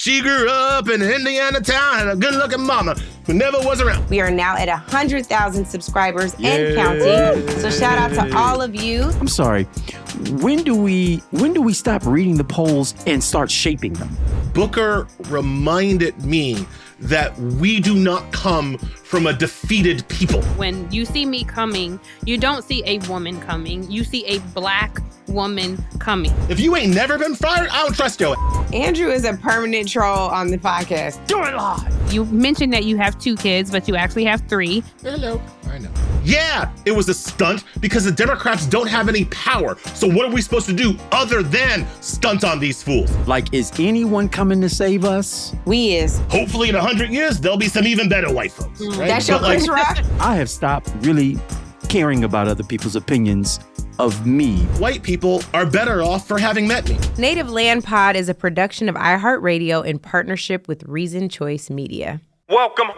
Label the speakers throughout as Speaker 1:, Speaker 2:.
Speaker 1: She grew up in Indiana town, had a good-looking mama who never was around.
Speaker 2: We are now at 100,000 subscribers and counting. So shout out to all of you.
Speaker 3: I'm sorry. When do we stop reading the polls and start shaping them?
Speaker 1: Booker reminded me that we do not come from a defeated people.
Speaker 4: When you see me coming, you don't see a woman coming. You see a Black woman coming.
Speaker 1: If you ain't never been fired, I don't trust you.
Speaker 2: Andrew is a permanent troll on the podcast.
Speaker 3: Do it live.
Speaker 4: You mentioned that you have 2 kids, but you actually have 3.
Speaker 1: Hello. I know. Yeah, it was a stunt because the Democrats don't have any power. So what are we supposed to do other than stunt on these fools?
Speaker 3: Like, is anyone coming to save us?
Speaker 2: We is.
Speaker 1: Hopefully in 100 years, there'll be some even better white folks. Right?
Speaker 2: That's your Chris Rock?
Speaker 3: I have stopped really caring about other people's opinions of me.
Speaker 1: White people are better off for having met me.
Speaker 2: Native Land Pod is a production of iHeartRadio in partnership with Reason Choice Media.
Speaker 5: Welcome.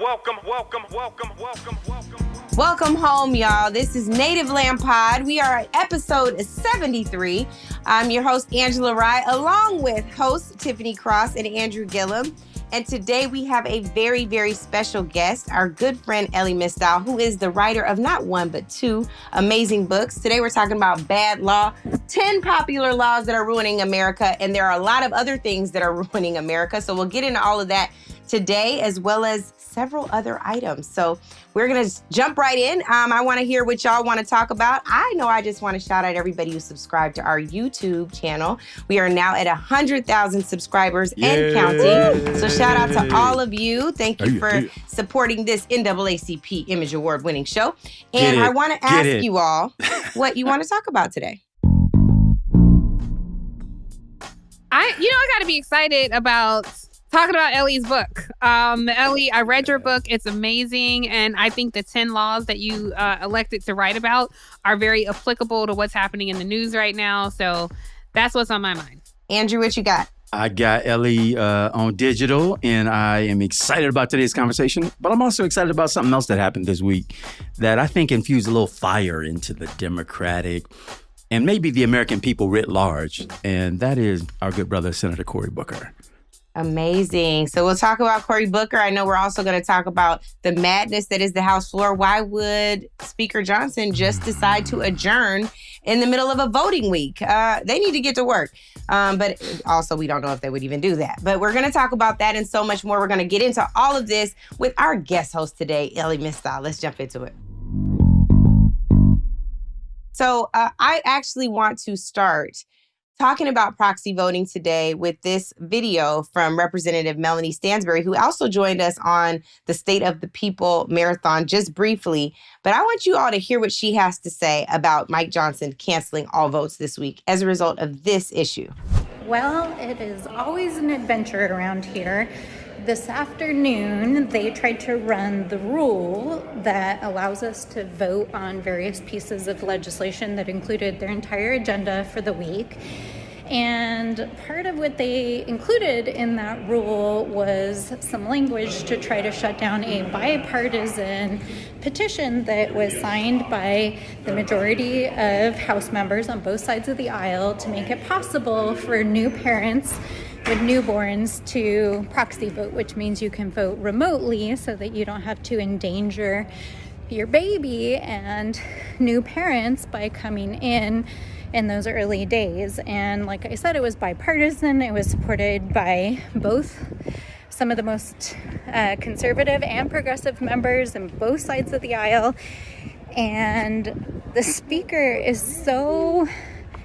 Speaker 2: Welcome home, y'all. This is Native Land Pod. We are at episode 73. I'm your host, Angela Rye, along with hosts Tiffany Cross and Andrew Gillum. And today we have a very, very special guest, our good friend Elie Mystal, who is the writer of not 1, but 2 amazing books. Today we're talking about bad law, 10 popular laws that are ruining America. And there are a lot of other things that are ruining America. So we'll get into all of that today, as well as several other items. So we're going to jump right in. I want to hear what y'all want to talk about. I know I just want to shout out everybody who subscribed to our YouTube channel. We are now at 100,000 subscribers and counting. So shout out to all of you. Thank you for supporting this NAACP Image Award winning show. And I want to ask you all what you want to talk about today.
Speaker 4: I got to be excited about talking about Elie's book. Elie, I read your book. It's amazing. And I think the 10 laws that you elected to write about are very applicable to what's happening in the news right now. So that's what's on my mind.
Speaker 2: Andrew, what you got?
Speaker 3: I got Elie on digital, and I am excited about today's conversation. But I'm also excited about something else that happened this week that I think infused a little fire into the Democratic and maybe the American people writ large. And that is our good brother, Senator Cory Booker.
Speaker 2: Amazing. So we'll talk about Cory Booker. I know we're also going to talk about the madness that is the House floor. Why would Speaker Johnson just decide to adjourn in the middle of a voting week? They need to get to work. But also, we don't know if they would even do that. But we're going to talk about that and so much more. We're going to get into all of this with our guest host today, Elie Mystal. Let's jump into it. So I actually want to start talking about proxy voting today with this video from Representative Melanie Stansbury, who also joined us on the State of the People Marathon just briefly. But I want you all to hear what she has to say about Mike Johnson canceling all votes this week as a result of this issue.
Speaker 6: Well, it is always an adventure around here. This afternoon, they tried to run the rule that allows us to vote on various pieces of legislation that included their entire agenda for the week. And part of what they included in that rule was some language to try to shut down a bipartisan petition that was signed by the majority of House members on both sides of the aisle to make it possible for new parents with newborns to proxy vote, which means you can vote remotely so that you don't have to endanger your baby and new parents by coming in those early days. And like I said, it was bipartisan. It was supported by both some of the most conservative and progressive members on both sides of the aisle. And the speaker is so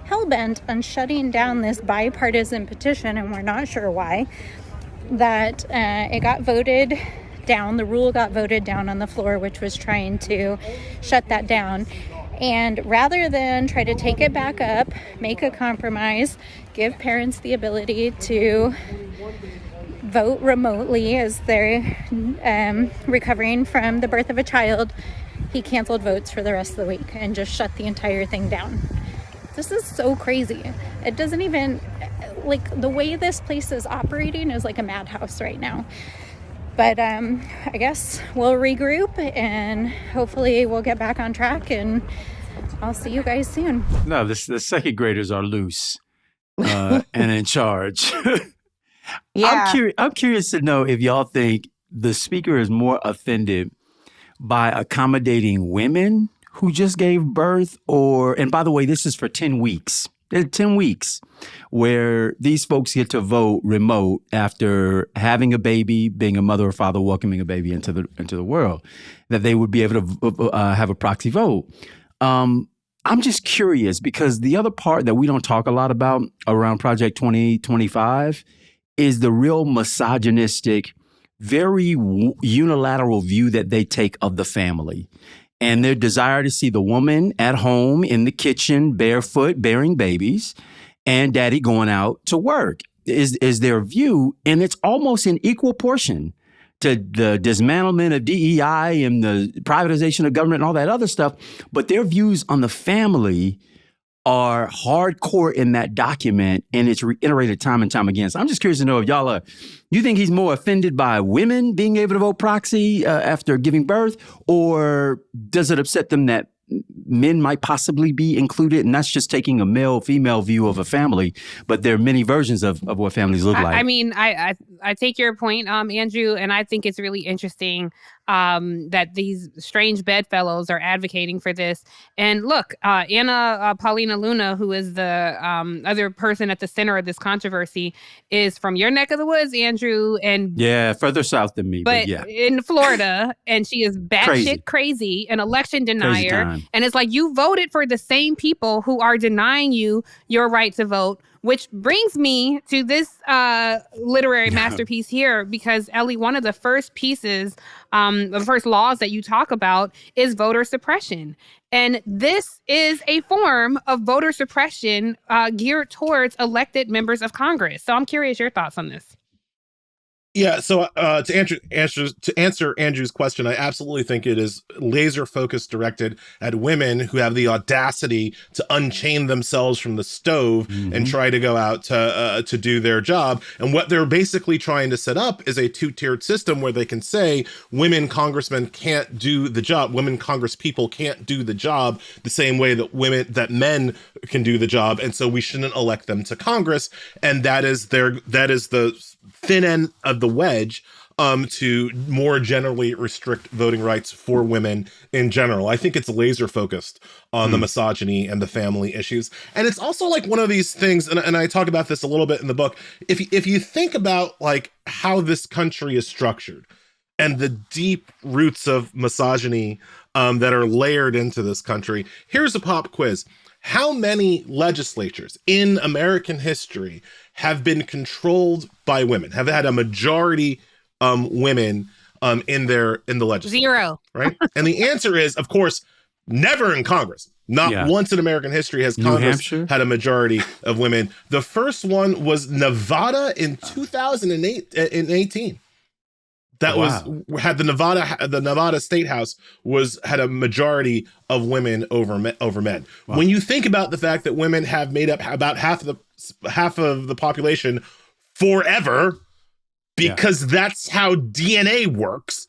Speaker 6: hell-bent on shutting down this bipartisan petition, and we're not sure why, that it got voted down. The rule got voted down on the floor, which was trying to shut that down. And rather than try to take it back up, make a compromise, give parents the ability to vote remotely as they're recovering from the birth of a child, he canceled votes for the rest of the week and just shut the entire thing down. This is so crazy. It doesn't even, like, the way this place is operating is like a madhouse right now. But I guess we'll regroup and hopefully we'll get back on track, and I'll see you guys soon.
Speaker 3: No, the second graders are loose and in charge.
Speaker 2: Yeah.
Speaker 3: I'm curious to know if y'all think the speaker is more offended by accommodating women who just gave birth, and by the way, this is for 10 weeks. 10 weeks where these folks get to vote remote after having a baby, being a mother or father, welcoming a baby into the world, that they would be able to have a proxy vote. I'm just curious because the other part that we don't talk a lot about around Project 2025 is the real misogynistic, very unilateral view that they take of the family and their desire to see the woman at home in the kitchen, barefoot, bearing babies, and daddy going out to work is their view. And it's almost in equal portion to the dismantlement of DEI and the privatization of government and all that other stuff. But their views on the family are hardcore in that document, and it's reiterated time and time again. So I'm just curious to know if y'all you think he's more offended by women being able to vote proxy after giving birth, or does it upset them that men might possibly be included? And that's just taking a male-female view of a family, but there are many versions of what families look like.
Speaker 4: I mean, I take your point, Andrew, and I think it's really interesting that these strange bedfellows are advocating for this. And look, Anna Paulina Luna, who is the other person at the center of this controversy, is from your neck of the woods, Andrew, and
Speaker 3: further south than me, but yeah,
Speaker 4: in Florida, and she is batshit crazy, an election denier, and it's like you voted for the same people who are denying you your right to vote. Which brings me to this literary masterpiece here, because Elie, one of the first pieces, the first laws that you talk about is voter suppression. And this is a form of voter suppression geared towards elected members of Congress. So I'm curious your thoughts on this.
Speaker 1: Yeah, so to answer Andrew's question, I absolutely think it is laser focused directed at women who have the audacity to unchain themselves from the stove and try to go out to do their job. And what they're basically trying to set up is a two-tiered system where they can say women congressmen can't do the job, women congresspeople can't do the job the same way that men can do the job, and so we shouldn't elect them to Congress. And that is the thin end of the wedge to more generally restrict voting rights for women in general. I think it's laser focused on the misogyny and the family issues. And it's also like one of these things, and I talk about this a little bit in the book, if you think about like how this country is structured and the deep roots of misogyny that are layered into this country, here's a pop quiz. How many legislatures in American history have been controlled by women, have had a majority women in the legislature?
Speaker 4: 0.
Speaker 1: Right? And the answer is, of course, never in Congress. Not once in American history has Congress had a majority of women. The first one was Nevada in 2018. That had the Nevada State House had a majority of women over men. Wow. When you think about the fact that women have made up about half of the population forever, because that's how DNA works,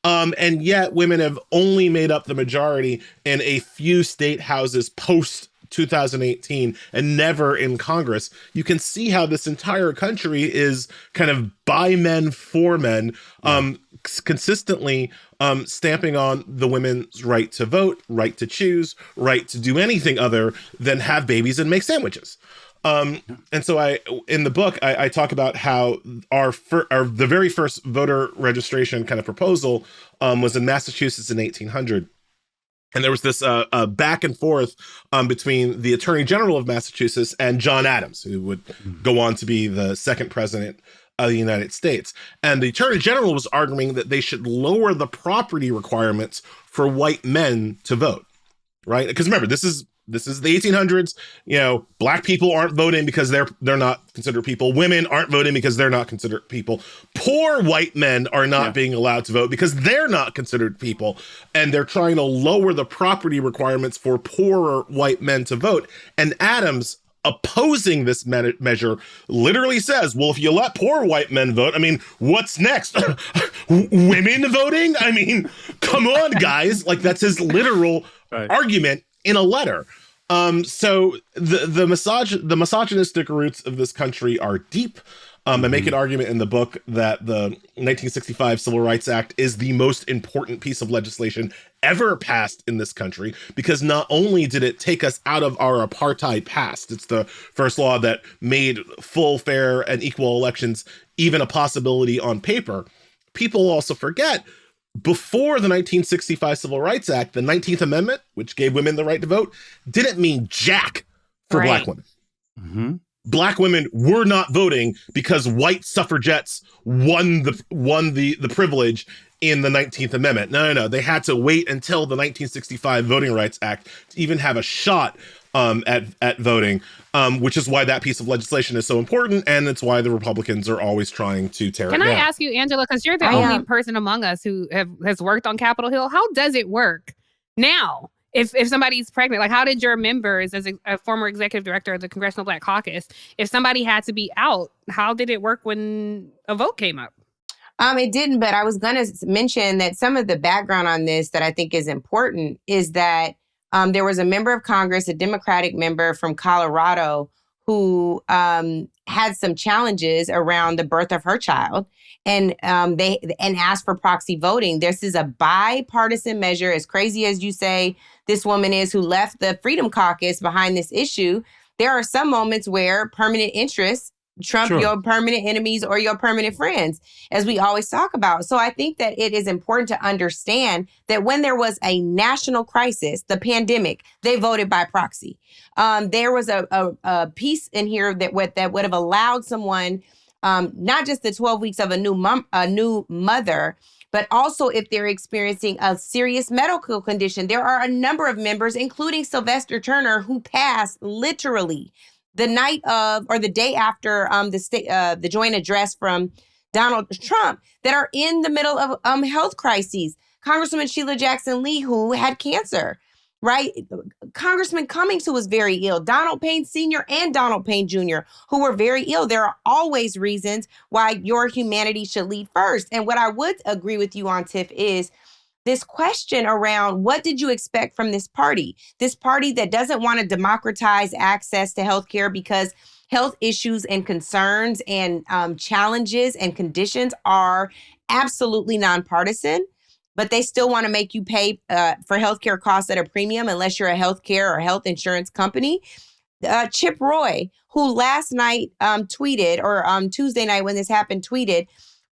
Speaker 1: and yet women have only made up the majority in a few state houses post 2018 and never in Congress, you can see how this entire country is kind of by men for men, consistently stamping on the women's right to vote, right to choose, right to do anything other than have babies and make sandwiches. And so in the book, I talk about how the very first voter registration kind of proposal was in Massachusetts in 1800. And there was this back and forth between the Attorney General of Massachusetts and John Adams, who would go on to be the second president of the United States. And the Attorney General was arguing that they should lower the property requirements for white men to vote, right? Because remember, this is the 1800s. You know, black people aren't voting because they're not considered people. Women aren't voting because they're not considered people. Poor white men are not being allowed to vote because they're not considered people. And they're trying to lower the property requirements for poorer white men to vote. And Adams, opposing this measure, literally says, well, if you let poor white men vote, I mean, what's next? Women voting? I mean, come on, guys. Like, that's his literal argument in a letter. So the misogynistic roots of this country are deep. I make an argument in the book that the 1965 Civil Rights Act is the most important piece of legislation ever passed in this country, because not only did it take us out of our apartheid past, it's the first law that made full, fair, and equal elections even a possibility on paper. People also forget, before the 1965 Civil Rights Act, the 19th Amendment, which gave women the right to vote, didn't mean jack for Black women. Mm-hmm. Black women were not voting because white suffragettes won the privilege in the 19th Amendment. No. They had to wait until the 1965 Voting Rights Act to even have a shot at voting, which is why that piece of legislation is so important, and it's why the Republicans are always trying to tear it down.
Speaker 4: Can I ask you, Angela, because you're the only person among us who has worked on Capitol Hill, how does it work now? If somebody's pregnant, like, how did your members, as a former executive director of the Congressional Black Caucus, if somebody had to be out, how did it work when a vote came up?
Speaker 2: It didn't, but I was going to mention that some of the background on this that I think is important is that there was a member of Congress, a Democratic member from Colorado, who had some challenges around the birth of her child, and asked for proxy voting. This is a bipartisan measure, as crazy as you say this woman is, who left the Freedom Caucus behind this issue. There are some moments where permanent interests trump your permanent enemies or your permanent friends, as we always talk about. So I think that it is important to understand that when there was a national crisis, the pandemic, they voted by proxy. There was a piece in here that would have allowed someone, not just the 12 weeks of a new mother, but also if they're experiencing a serious medical condition. There are a number of members, including Sylvester Turner, who passed literally the night of or the day after the joint address from Donald Trump, that are in the middle of health crises. Congresswoman Sheila Jackson Lee, who had cancer, right? Congressman Cummings, who was very ill. Donald Payne Sr. and Donald Payne Jr., who were very ill. There are always reasons why your humanity should lead first. And what I would agree with you on, Tiff, is this question around what did you expect from this party that doesn't want to democratize access to healthcare because health issues and concerns and challenges and conditions are absolutely nonpartisan, but they still want to make you pay for healthcare costs at a premium unless you're a healthcare or health insurance company. Chip Roy, who last night tweeted, or Tuesday night when this happened, tweeted,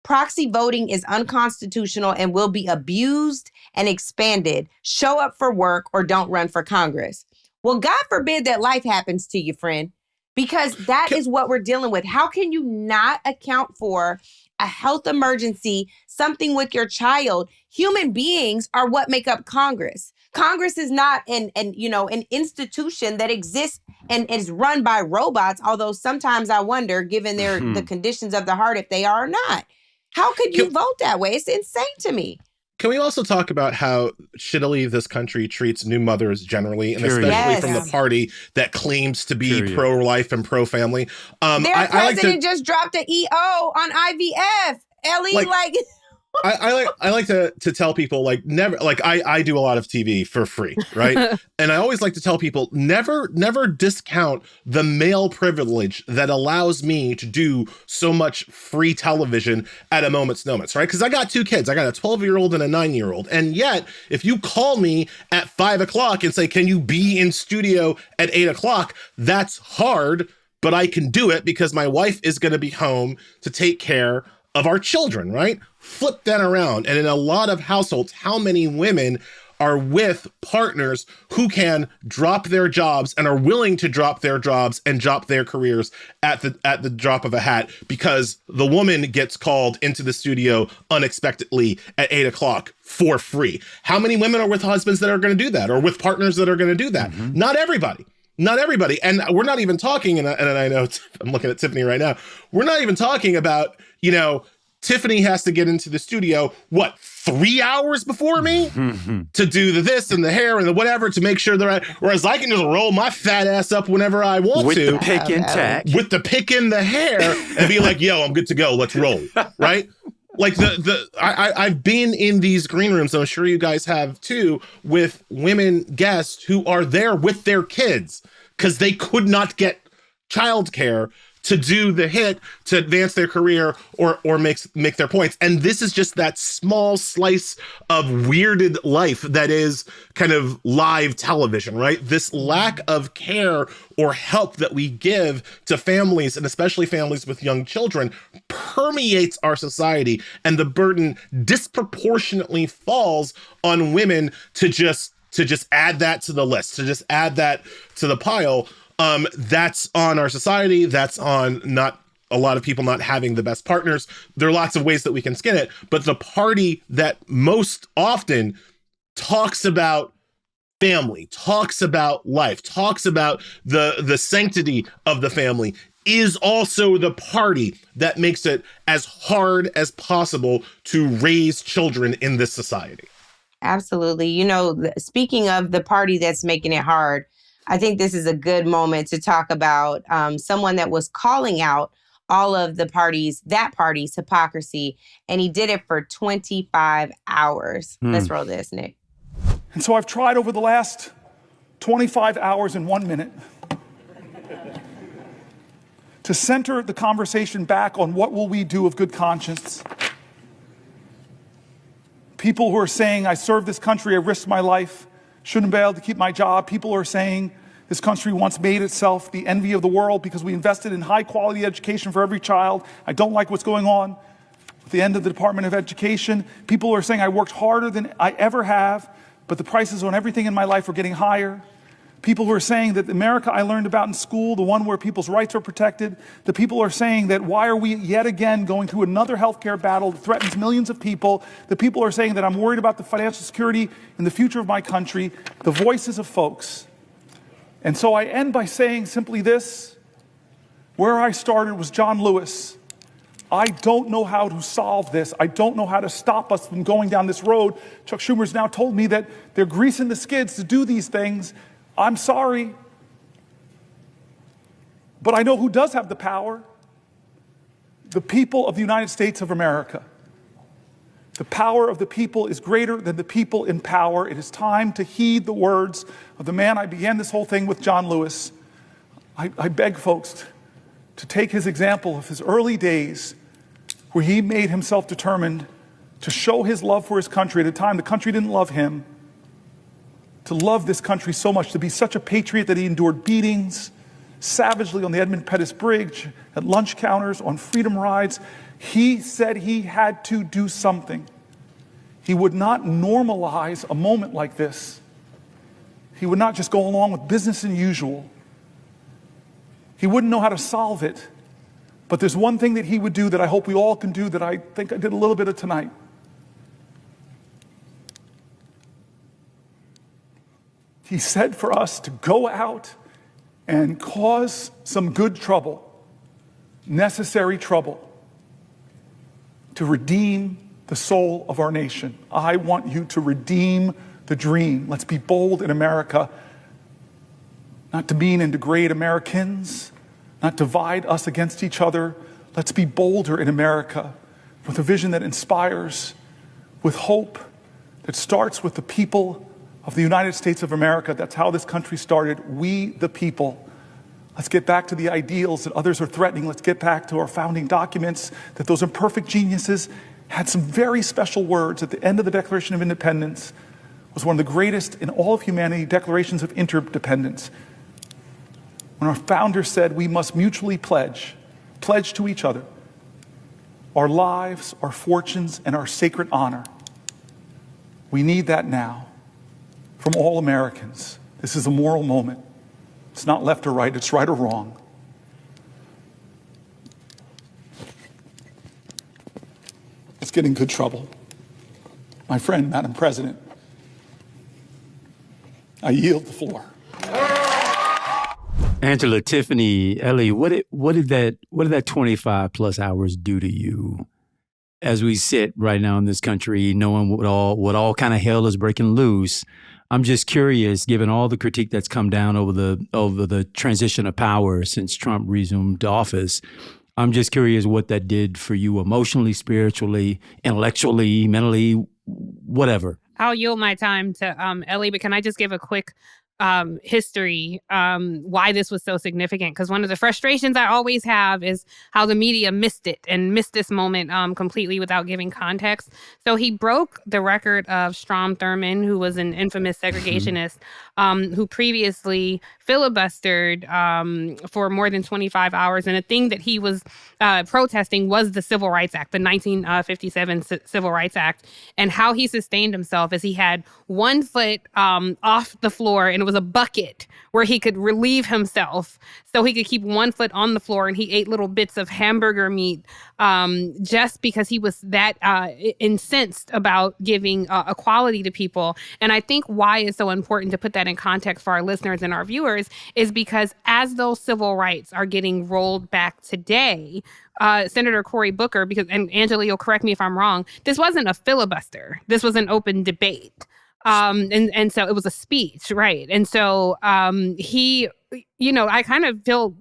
Speaker 2: "Proxy voting is unconstitutional and will be abused and expanded. Show up for work or don't run for Congress." Well, God forbid that life happens to you, friend, because that is what we're dealing with. How can you not account for a health emergency, something with your child? Human beings are what make up Congress. Congress is not an institution that exists and is run by robots, although sometimes I wonder, given the conditions of the heart, if they are or not. How could you vote that way? It's insane to me.
Speaker 1: Can we also talk about how shittily this country treats new mothers generally, and especially from the party that claims to be pro-life and pro-family?
Speaker 2: Their president just dropped an EO on IVF. Elie,
Speaker 1: I like to tell people, never, I do a lot of TV for free, right? And I always like to tell people, never discount the male privilege that allows me to do so much free television at a moment's notice, right? Because I got two kids. I got a 12-year-old and a 9-year-old. And yet, if you call me at 5 o'clock and say, can you be in studio at 8 o'clock? That's hard, but I can do it because my wife is going to be home to take care of our children, right? Flip that around. And in a lot of households, how many women are with partners who can drop their jobs and are willing to drop their jobs and drop their careers at the drop of a hat because the woman gets called into the studio unexpectedly at 8 o'clock for free? How many women are with husbands that are going to do that, or with partners that are going to do that? Mm-hmm. Not everybody. And we're not even talking, and I know I'm looking at Tiffany right now, we're not even talking about, Tiffany has to get into the studio, 3 hours before me to do the this and the hair and the whatever to make sure they're right. Whereas I can just roll my fat ass up whenever I want
Speaker 3: with
Speaker 1: to.
Speaker 3: With the pick and tack.
Speaker 1: With the pick in the hair and be like, yo, I'm good to go. Let's roll. Right? Like I've been in these green rooms, and I'm sure you guys have too, with women guests who are there with their kids because they could not get childcare to do the hit to advance their career or make their points. And this is just that small slice of weirded life that is kind of live television, right? This lack of care or help that we give to families, and especially families with young children, permeates our society, and the burden disproportionately falls on women to just add that to the list, to just add that to the pile. That's on our society. That's on not a lot of people not having the best partners. There are lots of ways that we can skin it, but the party that most often talks about family, talks about life, talks about the sanctity of the family is also the party that makes it as hard as possible to raise children in this society.
Speaker 2: Absolutely. You know, speaking of the party that's making it hard, I think this is a good moment to talk about someone that was calling out all of that party's hypocrisy, and he did it for 25 hours. Let's roll this, Nick.
Speaker 5: And so I've tried over the last 25 hours and 1 minute to center the conversation back on what will we do of good conscience. People who are saying, I served this country, I risked my life, shouldn't be able to keep my job. People are saying this country once made itself the envy of the world because we invested in high quality education for every child. I don't like what's going on at the end of the Department of Education. People are saying I worked harder than I ever have, but the prices on everything in my life are getting higher. People who are saying that the America I learned about in school, the one where people's rights are protected, the people are saying that why are we yet again going through another healthcare battle that threatens millions of people? The people are saying that I'm worried about the financial security and the future of my country, the voices of folks. And so I end by saying simply this: where I started was John Lewis. I don't know how to solve this. I don't know how to stop us from going down this road. Chuck Schumer's now told me that they're greasing the skids to do these things. I'm sorry, but I know who does have the power. The people of the United States of America. The power of the people is greater than the people in power. It is time to heed the words of the man I began this whole thing with, John Lewis. I beg folks to take his example of his early days where he made himself determined to show his love for his country at a time the country didn't love him, to love this country so much, to be such a patriot that he endured beatings savagely on the Edmund Pettus Bridge, at lunch counters, on freedom rides. He said he had to do something. He would not normalize a moment like this. He would not just go along with business as usual. He wouldn't know how to solve it. But there's one thing that he would do that I hope we all can do, that I think I did a little bit of tonight. He said for us to go out and cause some good trouble, necessary trouble, to redeem the soul of our nation. I want you to redeem the dream. Let's be bold in America, not demean and degrade Americans, not divide us against each other. Let's be bolder in America with a vision that inspires, with hope that starts with the people of the United States of America. That's how this country started. We, the people. Let's get back to the ideals that others are threatening. Let's get back to our founding documents, that those imperfect geniuses had some very special words at the end of the Declaration of Independence. It was one of the greatest in all of humanity declarations of interdependence. When our founders said we must mutually pledge to each other our lives, our fortunes, and our sacred honor. We need that now from all Americans. This is a moral moment. It's not left or right, it's right or wrong. Let's get in good trouble. My friend, Madam President, I yield the floor.
Speaker 3: Angela, Tiffany, Elie, what did that 25 plus hours do to you as we sit right now in this country, knowing what all kind of hell is breaking loose? I'm just curious, given all the critique that's come down over the transition of power since Trump resumed office, I'm just curious what that did for you emotionally, spiritually, intellectually, mentally, whatever.
Speaker 4: I'll yield my time to Elie, but can I just give a quick history, why this was so significant. Because one of the frustrations I always have is how the media missed it and missed this moment completely without giving context. So he broke the record of Strom Thurmond, who was an infamous segregationist, who previously filibustered for more than 25 hours. And the thing that he was protesting was the Civil Rights Act, the 1957 Civil Rights Act. And how he sustained himself is he had one foot off the floor, and it was a bucket where he could relieve himself. So he could keep one foot on the floor, and he ate little bits of hamburger meat just because he was that incensed about giving equality to people. And I think why it's so important to put that in context for our listeners and our viewers is because as those civil rights are getting rolled back today, Senator Cory Booker, and Angela, you'll correct me if I'm wrong, this wasn't a filibuster. This was an open debate. And so it was a speech, right? And so he, I kind of feel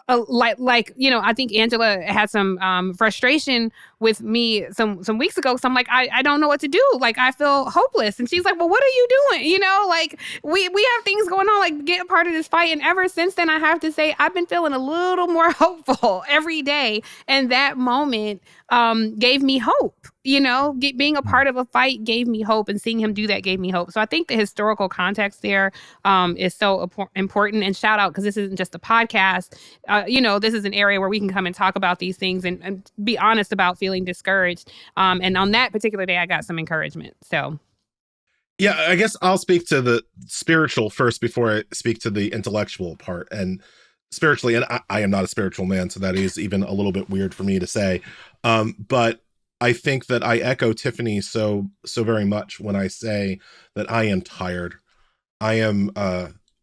Speaker 4: I think Angela had some frustration with me some weeks ago. So I'm like, I don't know what to do. Like, I feel hopeless. And she's like, well, what are you doing? Like we have things going on, like get a part of this fight. And ever since then, I have to say, I've been feeling a little more hopeful every day. And that moment gave me hope. Being a part of a fight gave me hope, and seeing him do that gave me hope. So I think the historical context there is so important. And shout out, because this isn't just a podcast. This is an area where we can come and talk about these things and be honest about feeling discouraged. And on that particular day, I got some encouragement. So.
Speaker 1: Yeah, I guess I'll speak to the spiritual first before I speak to the intellectual part. And spiritually, and I am not a spiritual man, so that is even a little bit weird for me to say. But I think that I echo Tiffany so very much when I say that I am tired. I am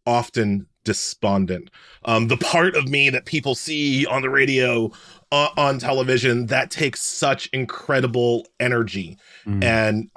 Speaker 1: often despondent. The part of me that people see on the radio, on television, that takes such incredible energy. And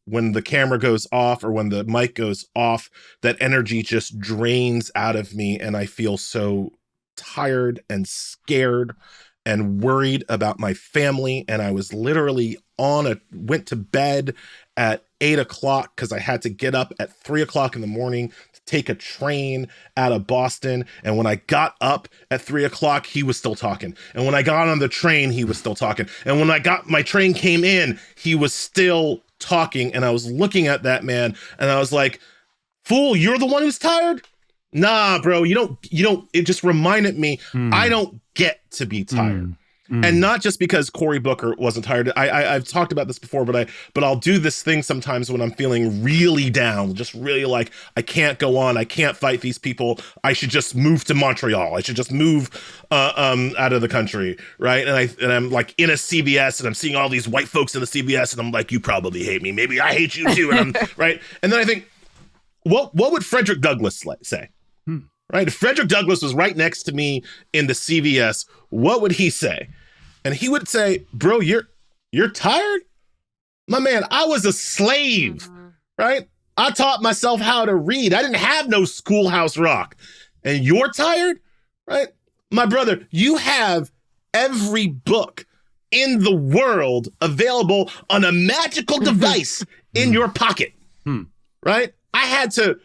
Speaker 1: when the camera goes off or when the mic goes off, that energy just drains out of me, and I feel so tired and scared and worried about my family. And I was literally went to bed at 8:00 because I had to get up at 3:00 in the morning to take a train out of Boston. And when I got up at 3:00, he was still talking. And when I got on the train, he was still talking. And when my train came in, he was still talking. And I was looking at that man and I was like, fool, you're the one who's tired? Nah, bro, you don't, it just reminded me, I don't get to be tired. And not just because Cory Booker wasn't tired. I've talked about this before, but I'll do this thing sometimes when I'm feeling really down, just really like, I can't go on. I can't fight these people. I should just move to Montreal. I should just move out of the country, right? And I'm like in a CVS and I'm seeing all these white folks in the CVS and I'm like, you probably hate me. Maybe I hate you too. And I'm right. And then I think, what would Frederick Douglass say? Right? If Frederick Douglass was right next to me in the CVS, what would he say? And he would say, bro, you're tired? My man, I was a slave, right? I taught myself how to read. I didn't have no Schoolhouse Rock. And you're tired, right? My brother, you have every book in the world available on a magical device in your pocket, right? I had to,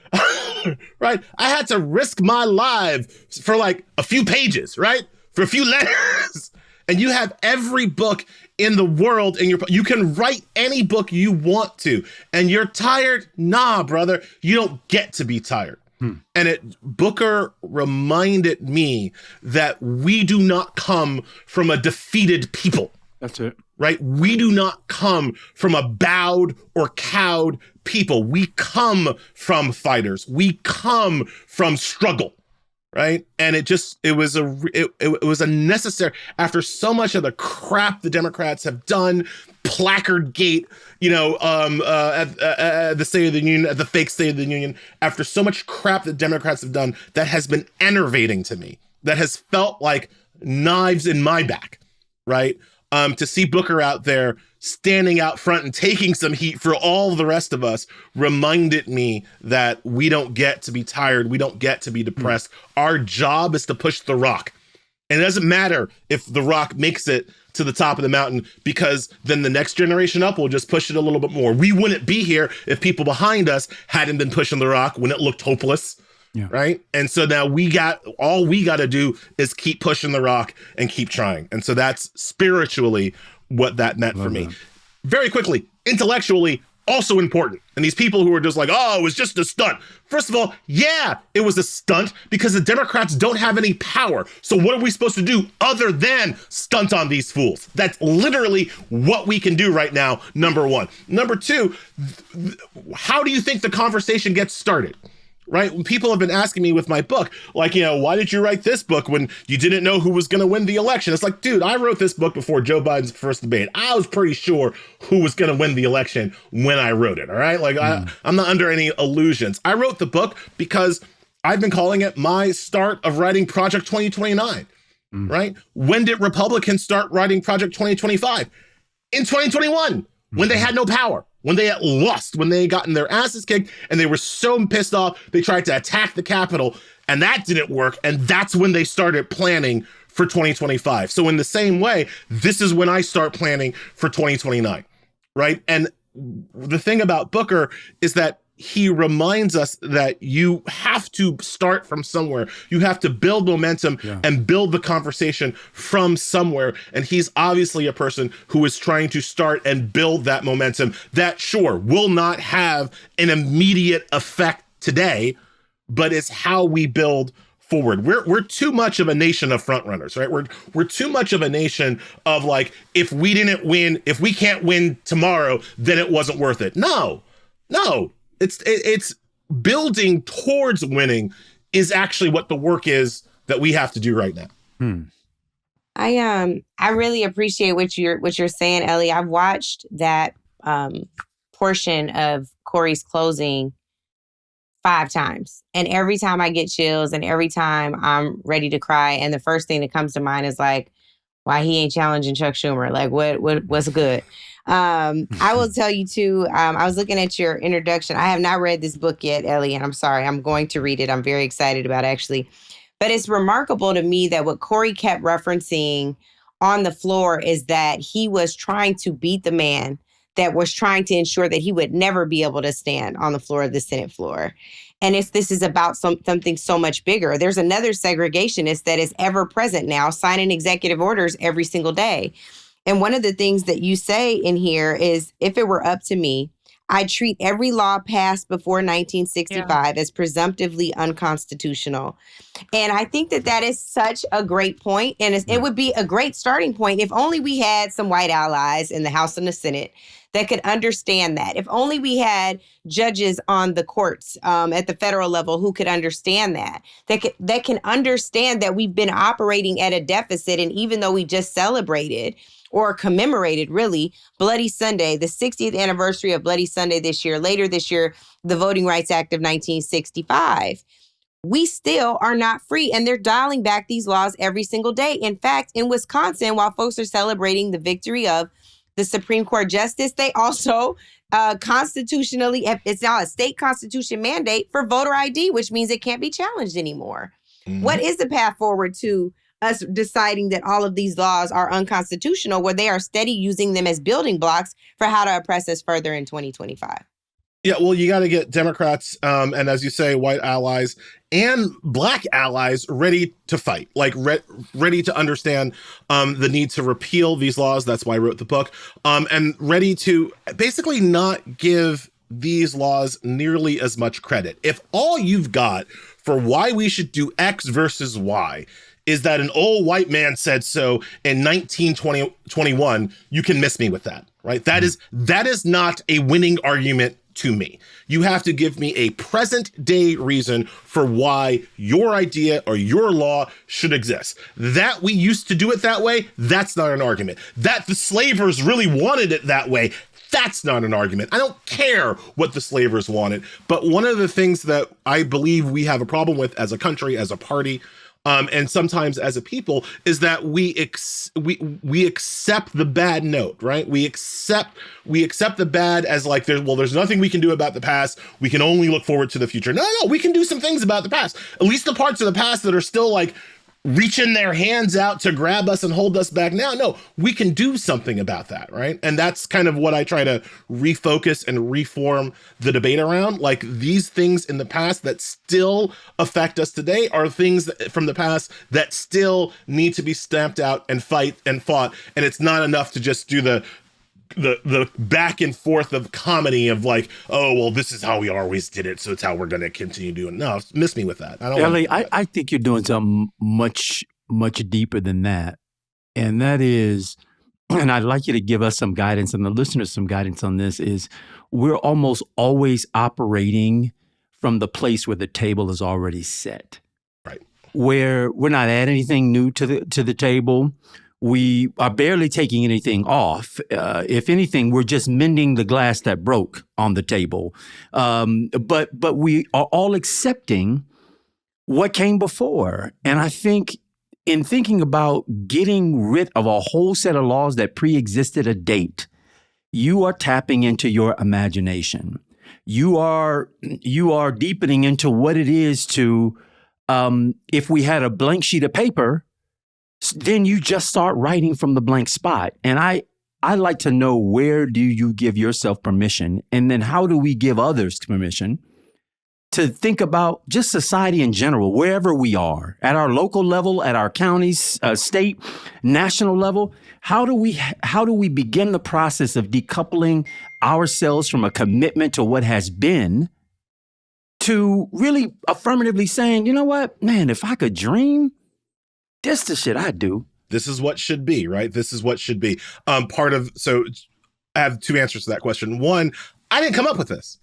Speaker 1: right? I had to risk my life for like a few pages, right? For a few letters. And you have every book in the world in you can write any book you want to. And you're tired? Nah, brother, you don't get to be tired. And Booker reminded me that we do not come from a defeated people.
Speaker 3: That's it.
Speaker 1: Right? We do not come from a bowed or cowed people. We come from fighters. We come from struggle. Right. And it was a necessary, after so much of the crap the Democrats have done, placard gate, at the State of the Union, at the fake State of the Union, after so much crap that Democrats have done, that has been enervating to me, that has felt like knives in my back. Right. To see Booker out there standing out front and taking some heat for all the rest of us reminded me that we don't get to be tired. We don't get to be depressed. Our job is to push the rock. And it doesn't matter if the rock makes it to the top of the mountain, because then the next generation up will just push it a little bit more. We wouldn't be here if people behind us hadn't been pushing the rock when it looked hopeless. Yeah. Right. And so now all we got to do is keep pushing the rock and keep trying. And so that's spiritually what that meant for me. Very quickly, intellectually, also important. And these people who are just like, oh, it was just a stunt. First of all, yeah, it was a stunt because the Democrats don't have any power. So what are we supposed to do other than stunt on these fools? That's literally what we can do right now, number one. Number two, how do you think the conversation gets started? Right? When people have been asking me with my book, like, why did you write this book when you didn't know who was going to win the election? It's like, dude, I wrote this book before Joe Biden's first debate. I was pretty sure who was going to win the election when I wrote it. All right. Like, I'm not under any illusions. I wrote the book because I've been calling it my start of writing Project 2029. Right? When did Republicans start writing Project 2025? In 2021, when they had no power. When they had lost, when they had gotten their asses kicked and they were so pissed off, they tried to attack the Capitol and that didn't work. And that's when they started planning for 2025. So in the same way, this is when I start planning for 2029, right? And the thing about Booker is that he reminds us that you have to start from somewhere. You have to build momentum and build the conversation from somewhere. And he's obviously a person who is trying to start and build that momentum that, sure, will not have an immediate effect today, but it's how we build forward. We're too much of a nation of frontrunners, right? We're too much of a nation of like, if we didn't win, if we can't win tomorrow, then it wasn't worth it. No. It's building towards winning is actually what the work is that we have to do right now.
Speaker 2: I really appreciate what you're saying, Elie. I've watched that portion of Cory's closing 5 times, and every time I get chills, and every time I'm ready to cry. And the first thing that comes to mind is like, why he ain't challenging Chuck Schumer? Like, what's good? I will tell you too, I was looking at your introduction. I have not read this book yet, Elie, and I'm sorry. I'm going to read it. I'm very excited about it, actually. But it's remarkable to me that what Cory kept referencing on the floor is that he was trying to beat the man that was trying to ensure that he would never be able to stand on the floor of the Senate floor. And this is about something so much bigger. There's another segregationist that is ever present now, signing executive orders every single day. And one of the things that you say in here is, if it were up to me, I'd treat every law passed before 1965 as presumptively unconstitutional. And I think that is such a great point. And it would be a great starting point if only we had some white allies in the House and the Senate that could understand that. If only we had judges on the courts at the federal level who could understand that can understand that we've been operating at a deficit. And even though we just celebrated or commemorated, really, Bloody Sunday, the 60th anniversary of Bloody Sunday this year, later this year, the Voting Rights Act of 1965, we still are not free. And they're dialing back these laws every single day. In fact, in Wisconsin, while folks are celebrating the victory of the Supreme Court justice, they also constitutionally, it's now a state constitution mandate for voter ID, which means it can't be challenged anymore. Mm-hmm. What is the path forward to us deciding that all of these laws are unconstitutional, where they are steady using them as building blocks for how to oppress us further in 2025?
Speaker 1: Yeah, well, you got to get Democrats and, as you say, white allies and black allies ready to fight, like ready to understand the need to repeal these laws. That's why I wrote the book, and ready to basically not give these laws nearly as much credit. If all you've got for why we should do X versus Y is that an old white man said so in 1921, you can miss me with that, right? That is not a winning argument to me. You have to give me a present day reason for why your idea or your law should exist. That we used to do it that way, that's not an argument. That the slavers really wanted it that way, that's not an argument. I don't care what the slavers wanted. But one of the things that I believe we have a problem with as a country, as a party, and sometimes as a people, is that we accept the bad note, right? We accept the bad as like, there's nothing we can do about the past. We can only look forward to the future. No, we can do some things about the past. At least the parts of the past that are still like reaching their hands out to grab us and hold us back now. No, we can do something about that, right? And that's kind of what I try to refocus and reform the debate around. Like, these things in the past that still affect us today are things from the past that still need to be stamped out and fought. And it's not enough to just do the back and forth of comedy of like, oh, well, this is how we always did it, so it's how we're going to continue doing it. No, miss me with that.
Speaker 3: Elie, I think you're doing something much, much deeper than that. And that is, and I'd like you to give us some guidance and the listeners some guidance on this, is we're almost always operating from the place where the table is already set.
Speaker 1: Right.
Speaker 3: Where we're not adding anything new to the table. We are barely taking anything off. If anything, we're just mending the glass that broke on the table. But we are all accepting what came before. And I think in thinking about getting rid of a whole set of laws that pre-existed a date, you are tapping into your imagination. You are deepening into what it is to, if we had a blank sheet of paper, then you just start writing from the blank spot. And I like to know, where do you give yourself permission? And then how do we give others permission to think about just society in general, wherever we are, at our local level, at our counties, state, national level? How do we begin the process of decoupling ourselves from a commitment to what has been to really affirmatively saying, you know what, man, if I could dream, this the shit I do.
Speaker 1: This is what should be, right? This is what should be. So I have two answers to that question. One, I didn't come up with this.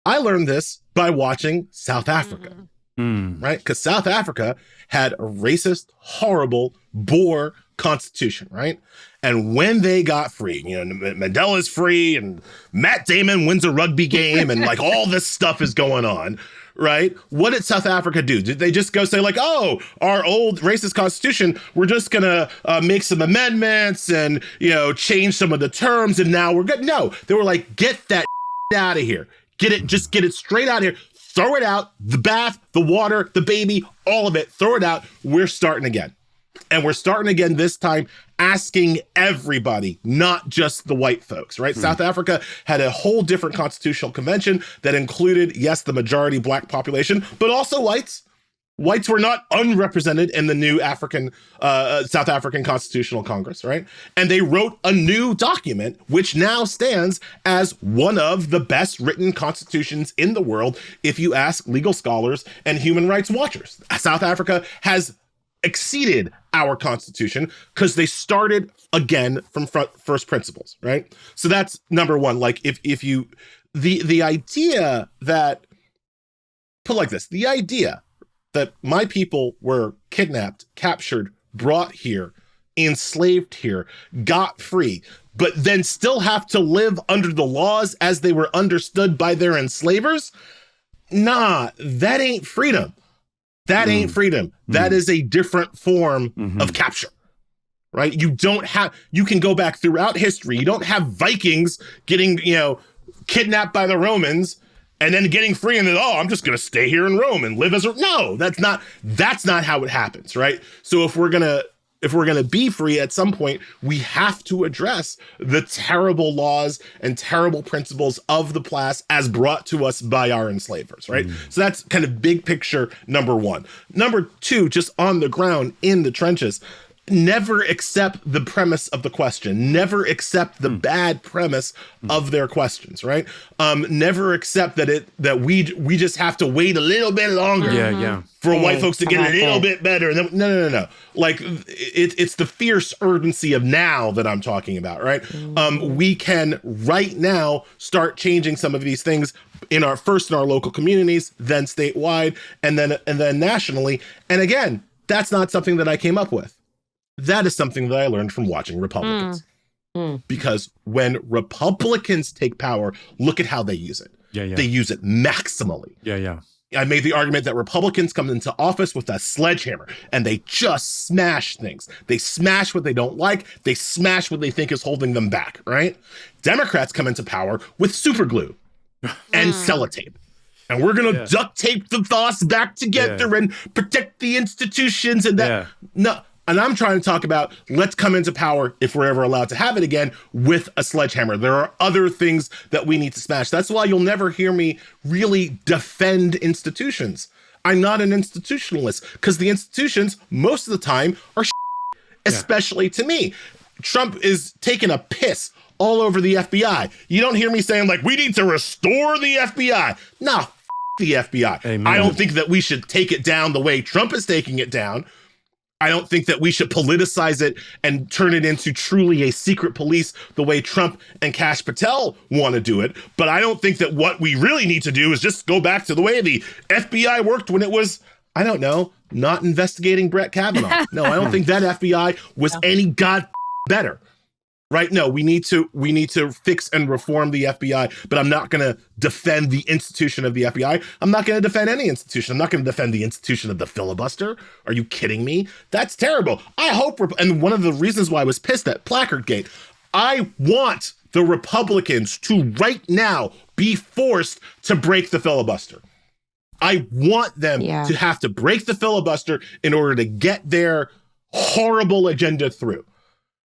Speaker 1: I learned this by watching South Africa, right? Because South Africa had a racist, horrible Boer constitution, right? And when they got free, Mandela's free and Matt Damon wins a rugby game and like all this stuff is going on, right? What did South Africa do? Did they just go say like, oh, our old racist constitution, we're just gonna make some amendments and, change some of the terms and now we're good? No, they were like, get that out of here. Get it straight out of here. Throw it out, the bath, the water, the baby, all of it, throw it out. We're starting again. And we're starting again this time, asking everybody, not just the white folks, right? South Africa had a whole different constitutional convention that included, yes, the majority black population, but also whites. Whites were not unrepresented in the new South African Constitutional Congress, right? And they wrote a new document, which now stands as one of the best written constitutions in the world, if you ask legal scholars and human rights watchers. South Africa has exceeded our constitution because they started again from first principles, right? So that's number one. Like the idea that, put like this, the idea that my people were kidnapped, captured, brought here, enslaved here, got free, but then still have to live under the laws as they were understood by their enslavers? Nah, that ain't freedom. That ain't freedom. That is a different form of capture, right? You can go back throughout history. You don't have Vikings getting, kidnapped by the Romans and then getting free and then, oh, I'm just going to stay here in Rome and live no, that's not how it happens, right? So if we're going to be free at some point, we have to address the terrible laws and terrible principles of the past as brought to us by our enslavers, right? So that's kind of big picture number one. Number two, just on the ground in the trenches, never accept the premise of the question. Never accept the bad premise of their questions, right? Never accept that we just have to wait a little bit longer for white folks to get a little bit better. And then, no. Like it's the fierce urgency of now that I'm talking about, right? We can right now start changing some of these things in our local communities, then statewide, and then nationally. And again, that's not something that I came up with. That is something that I learned from watching Republicans. Because when Republicans take power, look at how they use it. They use it maximally. I made the argument that Republicans come into office with a sledgehammer and they just smash things. They smash what they don't like. They smash what they think is holding them back, right? Democrats come into power with super glue and sellotape. and we're going to duct tape the thoughts back together and protect the institutions and that. No. And I'm trying to talk about, let's come into power, if we're ever allowed to have it again, with a sledgehammer. There are other things that we need to smash. That's why you'll never hear me really defend institutions. I'm not an institutionalist, because the institutions, most of the time, are especially to me. Trump is taking a piss all over the FBI. You don't hear me saying, like, we need to restore the FBI. No, the FBI. Amen. I don't think that we should take it down the way Trump is taking it down. I don't think that we should politicize it and turn it into truly a secret police the way Trump and Kash Patel want to do it. But I don't think that what we really need to do is just go back to the way the FBI worked when it was, I don't know, not investigating Brett Kavanaugh. No, I don't think that FBI was any better. Right? No, we need to fix and reform the FBI, but I'm not going to defend the institution of the FBI. I'm not going to defend any institution. I'm not going to defend the institution of the filibuster. Are you kidding me? That's terrible. I hope, and one of the reasons why I was pissed at Placardgate, I want the Republicans to right now be forced to break the filibuster. I want them to have to break the filibuster in order to get their horrible agenda through.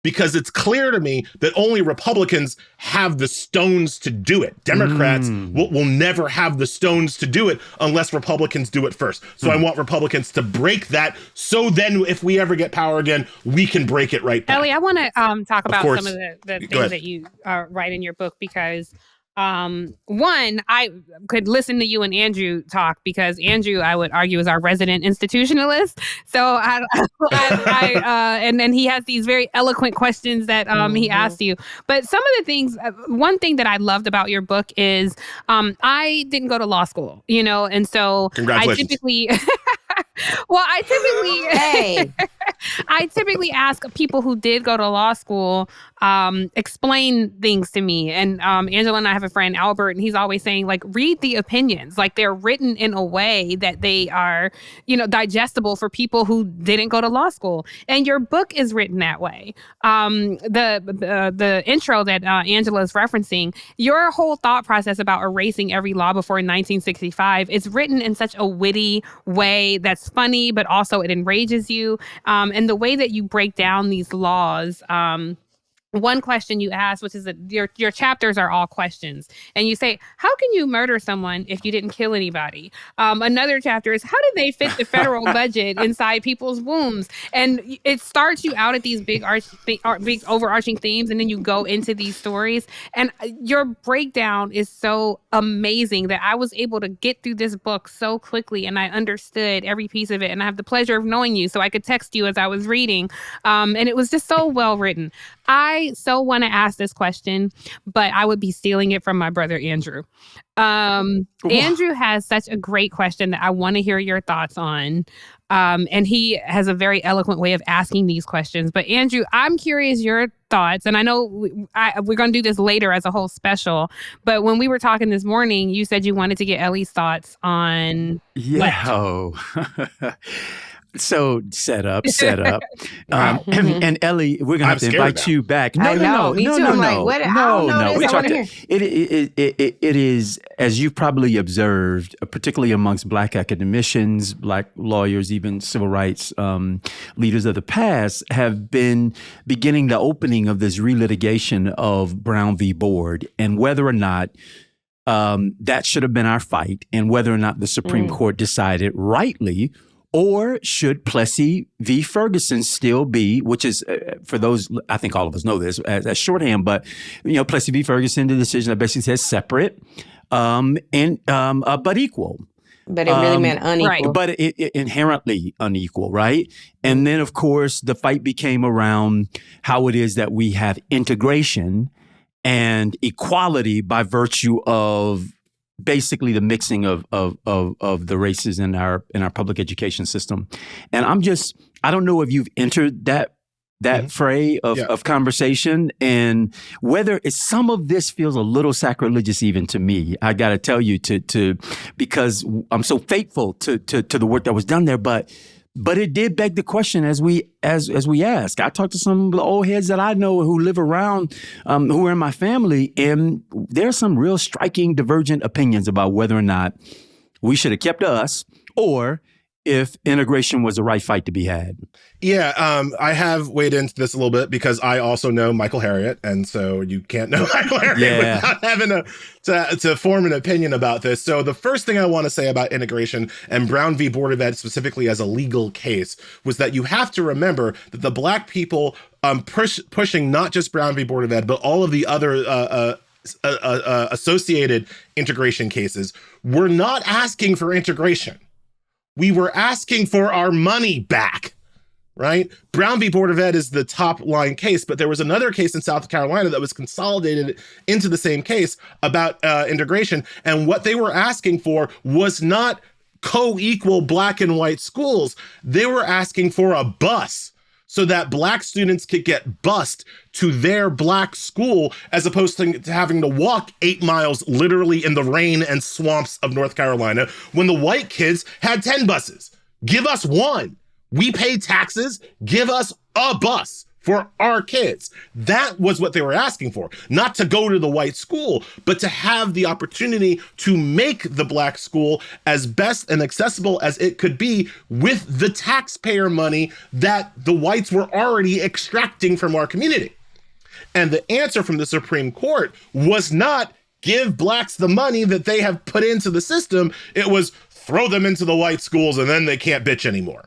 Speaker 1: Because it's clear to me that only Republicans have the stones to do it. Democrats will never have the stones to do it unless Republicans do it first. So I want Republicans to break that, so then if we ever get power again, we can break it right back.
Speaker 4: Ellie, I want to talk about some of the things that you write in your book, because one, I could listen to you and Andrew talk, because Andrew, I would argue, is our resident institutionalist. So and then he has these very eloquent questions that he asks you. But some of the things, one thing that I loved about your book is I didn't go to law school, and so I typically. Well, I typically ask people who did go to law school, explain things to me. And Angela and I have a friend, Albert, and he's always saying, like, read the opinions. Like, they're written in a way that they are, digestible for people who didn't go to law school. And your book is written that way. The intro that Angela is referencing, your whole thought process about erasing every law before 1965 is written in such a witty way that's funny, but also it enrages you. And the way that you break down these laws, one question you ask, which is that your chapters are all questions. And you say, how can you murder someone if you didn't kill anybody? Another chapter is, how did they fit the federal budget inside people's wombs? And it starts you out at these big overarching themes, and then you go into these stories. And your breakdown is so amazing that I was able to get through this book so quickly, and I understood every piece of it. And I have the pleasure of knowing you, so I could text you as I was reading. And it was just so well written. I so want to ask this question, but I would be stealing it from my brother, Andrew. Andrew has such a great question that I want to hear your thoughts on. And he has a very eloquent way of asking these questions. But Andrew, I'm curious your thoughts. And I know we're going to do this later as a whole special. But when we were talking this morning, you said you wanted to get Ellie's thoughts on So set up. And Ellie, we're gonna have to invite you back. No.
Speaker 2: Me too. I'm like, what?
Speaker 3: It is, as you've probably observed, particularly amongst Black academicians, Black lawyers, even civil rights leaders of the past, have been beginning the opening of this relitigation of Brown v. Board, and whether or not that should have been our fight, and whether or not the Supreme Court decided rightly. Or should Plessy v. Ferguson still be, which is, for those, I think all of us know this as shorthand, but, Plessy v. Ferguson, the decision that basically says separate but equal.
Speaker 2: But it really meant unequal.
Speaker 3: Right. But it inherently unequal, right? And then, of course, the fight became around how it is that we have integration and equality by virtue of basically the mixing of the races in our public education system. And I don't know if you've entered that fray of conversation, and whether some of this feels a little sacrilegious even to me. I got to tell you because I'm so faithful to the work that was done there, but it did beg the question as we ask. I talked to some of the old heads that I know who live around, who are in my family, and there are some real striking divergent opinions about whether or not we should have kept to us, or if integration was the right fight to be had.
Speaker 1: Yeah, I have weighed into this a little bit because I also know Michael Harriot, and so you can't know Michael Harriot without having to form an opinion about this. So the first thing I want to say about integration and Brown v. Board of Ed specifically as a legal case was that you have to remember that the Black people pushing not just Brown v. Board of Ed, but all of the other associated integration cases were not asking for integration. We were asking for our money back, right? Brown v. Board of Ed is the top line case, but there was another case in South Carolina that was consolidated into the same case about integration. And what they were asking for was not co-equal Black and white schools. They were asking for a bus so that Black students could get bused to their Black school as opposed to having to walk 8 miles literally in the rain and swamps of North Carolina when the white kids had 10 buses. Give us one. We pay taxes. Give us a bus for our kids. That was what they were asking for, not to go to the white school, but to have the opportunity to make the Black school as best and accessible as it could be with the taxpayer money that the whites were already extracting from our community. And the answer from the Supreme Court was not give Blacks the money that they have put into the system. It was throw them into the white schools and then they can't bitch anymore,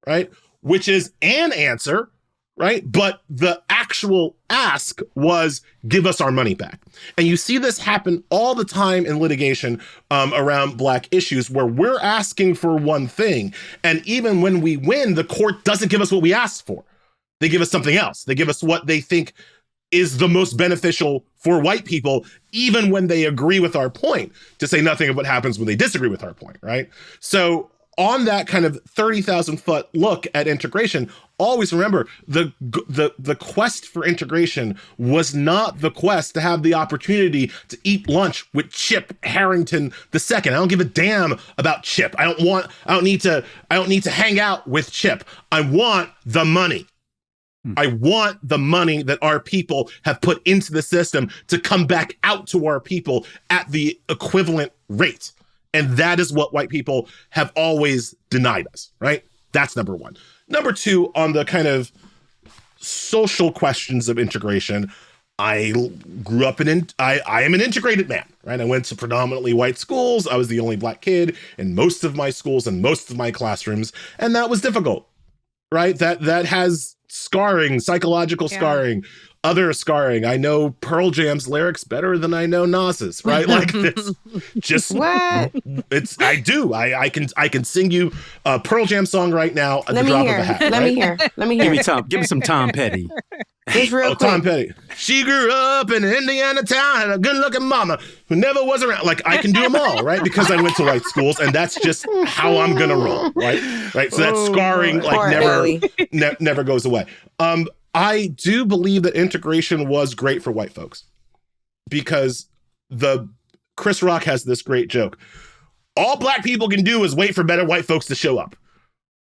Speaker 1: right? Which is an answer, right? But the actual ask was give us our money back. And you see this happen all the time in litigation around Black issues where we're asking for one thing. And even when we win, the court doesn't give us what we asked for. They give us something else. They give us what they think is the most beneficial for white people, even when they agree with our point, to say nothing of what happens when they disagree with our point, right? So on that kind of 30,000-foot look at integration, always remember the quest for integration was not the quest to have the opportunity to eat lunch with Chip Harrington II. I don't give a damn about Chip. I don't need to hang out with Chip. I want the money. I want the money that our people have put into the system to come back out to our people at the equivalent rate. And that is what white people have always denied us, right? That's number one. Number two, on the kind of social questions of integration, I grew up I am an integrated man, right? I went to predominantly white schools. I was the only Black kid in most of my schools and most of my classrooms. And that was difficult, right? That has scarring, psychological scarring, other scarring. I know Pearl Jam's lyrics better than I know Nas's, right? Like it's just
Speaker 2: what?
Speaker 1: I do. I can sing you a Pearl Jam song right now at the drop of a hat.
Speaker 2: Let me hear.
Speaker 3: Give me some Tom Petty.
Speaker 2: Just real quick.
Speaker 1: Tom Petty. She grew up in an Indiana town, had a good-looking mama who never was around. Like, I can do them all, right? Because I went to white schools, and that's just how I'm gonna roll, right? So that scarring, never goes away. I do believe that integration was great for white folks because Chris Rock has this great joke. All Black people can do is wait for better white folks to show up.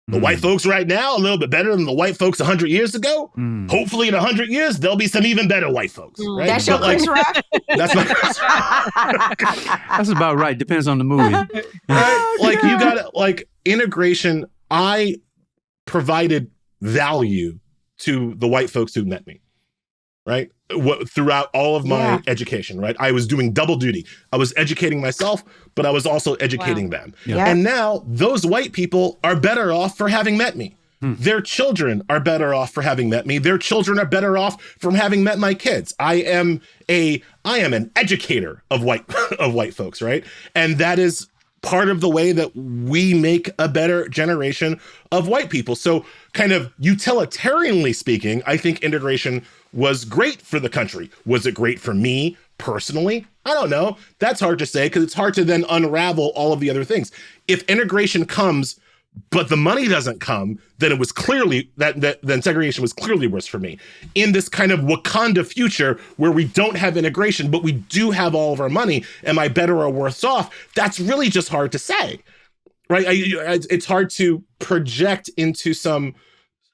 Speaker 1: The white folks right now, a little bit better than the white folks 100 years ago. Hopefully in 100 years, there'll be some even better white folks. Right?
Speaker 2: That's your Chris Rock?
Speaker 1: That's my Chris Rock.
Speaker 3: That's about right. Depends on the movie.
Speaker 1: Right? Like you got it. Like integration, I provided value to the white folks who met me, right? Throughout all of my education, right? I was doing double duty. I was educating myself, but I was also educating them.
Speaker 2: Yeah.
Speaker 1: And now those white people are better off for having met me. Their children are better off for having met me. Their children are better off from having met my kids. I am an educator of white folks, right? And that is part of the way that we make a better generation of white people. So kind of utilitarianly speaking, I think integration was great for the country. Was it great for me personally? I don't know. That's hard to say because it's hard to then unravel all of the other things. If integration comes, but the money doesn't come, then it was clearly then segregation was clearly worse for me. In this kind of Wakanda future where we don't have integration, but we do have all of our money, am I better or worse off? That's really just hard to say, right? It's hard to project into some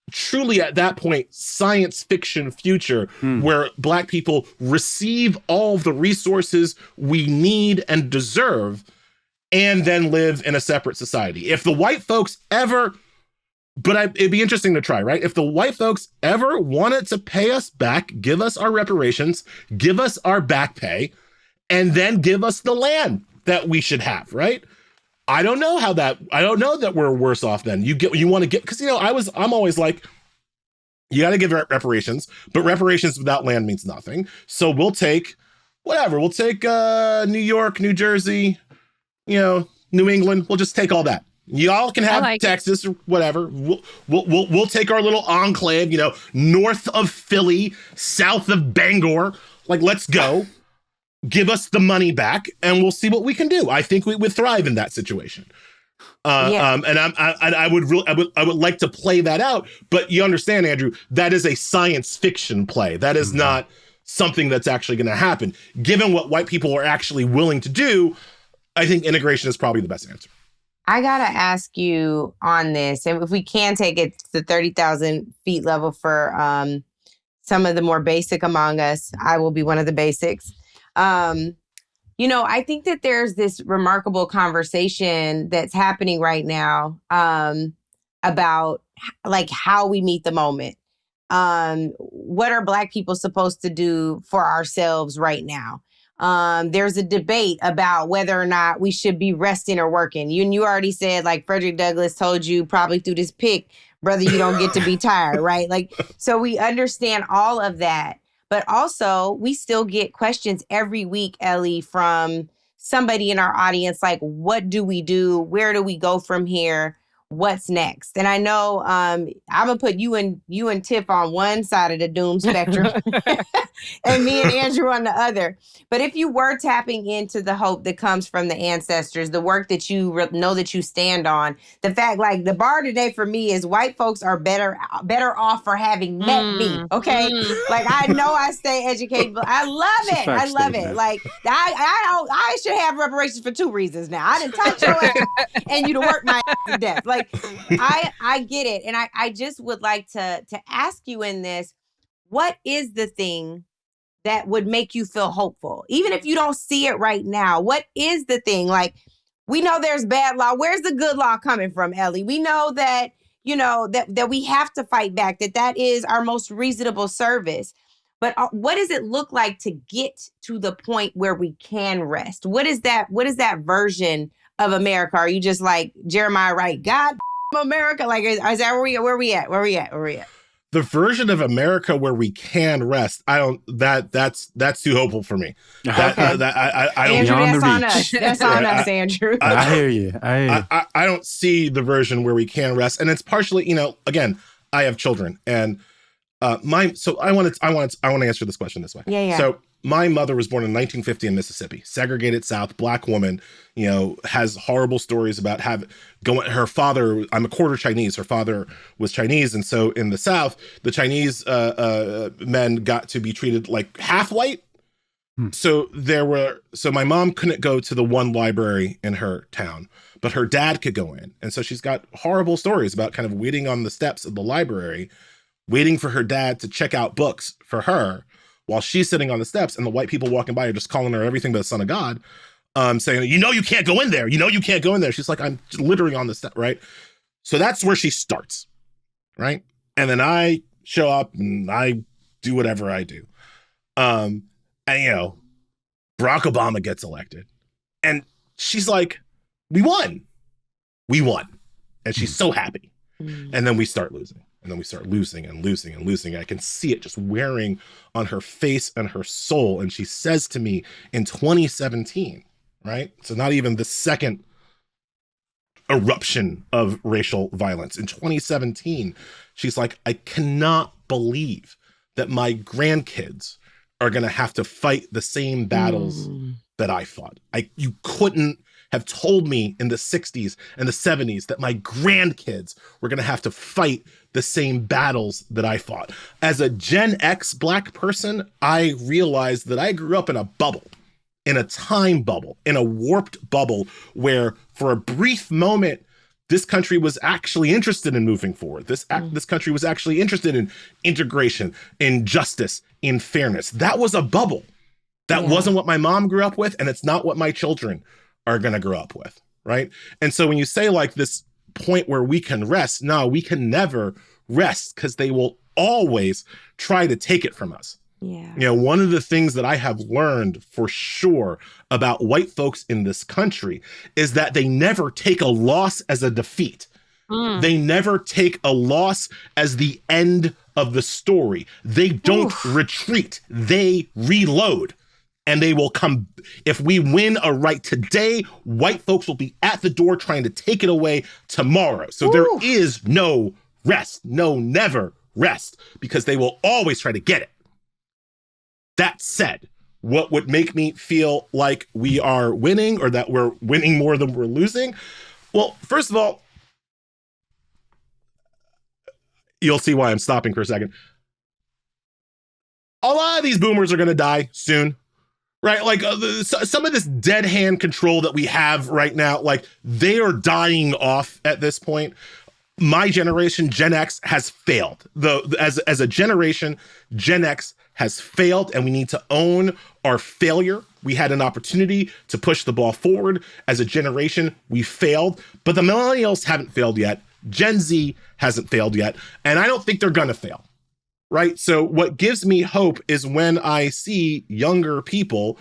Speaker 1: truly at that point science fiction future where Black people receive all of the resources we need and deserve and then live in a separate society. If the white folks ever, it'd be interesting to try, right? If the white folks ever wanted to pay us back, give us our reparations, give us our back pay, and then give us the land that we should have, right? I don't know that we're worse off then. You want to get, because, I'm always like, you got to give reparations, but reparations without land means nothing. So we'll take whatever. We'll take New York, New Jersey, New England. We'll just take all that. Y'all can have Texas or whatever. We'll take our little enclave, north of Philly, south of Bangor. Like, let's go. Give us the money back, and we'll see what we can do. I think we would thrive in that situation. And I would like to play that out, but you understand, Andrew, that is a science fiction play. That is not something that's actually going to happen. Given what white people are actually willing to do, I think integration is probably the best answer.
Speaker 2: I got to ask you on this, and if we can take it to the 30,000 feet level for some of the more basic among us, I will be one of the basics. I think that there's this remarkable conversation that's happening right now about like how we meet the moment. What are Black people supposed to do for ourselves right now? There's a debate about whether or not we should be resting or working. You already said, like Frederick Douglass told you probably through this pick, brother, you don't get to be tired, right? Like, so we understand all of that. But also, we still get questions every week, Elie, from somebody in our audience, like, what do we do? Where do we go from here? What's next? And I know I'm gonna put you and Tiff on one side of the doom spectrum and me and Andrew on the other. But if you were tapping into the hope that comes from the ancestors, the work that you know that you stand on, the fact, like, the bar today for me is white folks are better off for having met me. Okay, like, I know I stay educated, but I love it. I love it. Like, I should have reparations for two reasons now. I didn't touch your ass and you to work my ass to death. Like, I get it. And I just would like to ask you in this, what is the thing that would make you feel hopeful? Even if you don't see it right now, what is the thing? Like, we know there's bad law. Where's the good law coming from, Elie? We know that, that we have to fight back, that is our most reasonable service. But what does it look like to get to the point where we can rest? What is that version of America? Are you just like Jeremiah Wright, God America? Like, is that where we at? The
Speaker 1: version of America where we can rest, that's too hopeful for me. I don't.
Speaker 2: Andrew, that's on us. That's on us, Andrew.
Speaker 3: I hear you.
Speaker 1: I don't see the version where we can rest, and it's partially, again, I have children, and so I want to answer this question this way.
Speaker 2: Yeah.
Speaker 1: So my mother was born in 1950 in Mississippi, segregated South, Black woman, has horrible stories about her father, I'm a quarter Chinese, her father was Chinese. And so in the South, the Chinese men got to be treated like half white. So my mom couldn't go to the one library in her town, but her dad could go in. And so she's got horrible stories about kind of waiting on the steps of the library, waiting for her dad to check out books for her, while she's sitting on the steps and the white people walking by are just calling her everything but the son of God, saying, you can't go in there. You can't go in there. She's like, I'm literally on the step, right? So that's where she starts, right? And then I show up and I do whatever I do. And, Barack Obama gets elected. And she's like, we won. And she's so happy. And then we start losing. And then we start losing and losing and losing. I can see it just wearing on her face and her soul. And she says to me in 2017, right? So not even the second eruption of racial violence. In 2017, she's like, I cannot believe that my grandkids are going to have to fight the same battles that I fought. You couldn't have told me in the 60s and the 70s that my grandkids were going to have to fight the same battles that I fought. As a Gen X Black person, I realized that I grew up in a bubble, in a time bubble, in a warped bubble where for a brief moment, this country was actually interested in moving forward. This country was actually interested in integration, in justice, in fairness. That was a bubble. That wasn't what my mom grew up with, and it's not what my children are going to grow up with, right? And so when you say like this point where we can rest, no, we can never rest because they will always try to take it from us.
Speaker 2: Yeah.
Speaker 1: You know, one of the things that I have learned for sure about white folks in this country is that they never take a loss as a defeat. They never take a loss as the end of the story. They don't retreat. They reload. And they will come. If we win a right today, white folks will be at the door trying to take it away tomorrow. So there is no rest. No, never rest. Because they will always try to get it. That said, what would make me feel like we are winning or that we're winning more than we're losing? Well, first of all, you'll see why I'm stopping for a second. A lot of these boomers are going to die soon, right? Like some of this dead hand control that we have right now, like they are dying off at this point. My generation, Gen X, has failed. As a generation, Gen X has failed, and we need to own our failure. We had an opportunity to push the ball forward. As a generation, we failed, but the millennials haven't failed yet. Gen Z hasn't failed yet, and I don't think they're gonna fail, right? So what gives me hope is when I see younger people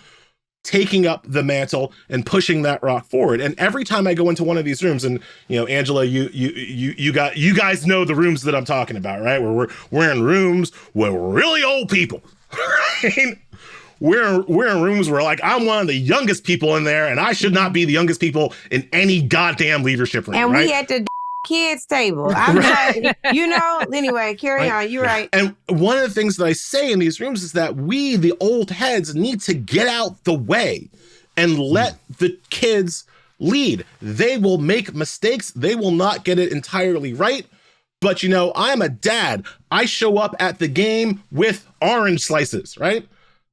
Speaker 1: taking up the mantle and pushing that rock forward. And every time I go into one of these rooms, and you know, Angela, you guys know the rooms that I'm talking about, right? Where we're in rooms where we're really old people, right? We're in rooms where like I'm one of the youngest people in there, and I should not be the youngest people in any goddamn leadership room.
Speaker 2: And
Speaker 1: right?
Speaker 2: we at the kids table. I'm like, you know, anyway, carry on. You're right.
Speaker 1: And one of the things that I say in these rooms is that we, the old heads, need to get out the way and let the kids lead. They will make mistakes. They will not get it entirely right. But, you know, I'm a dad. I show up at the game with orange slices, right?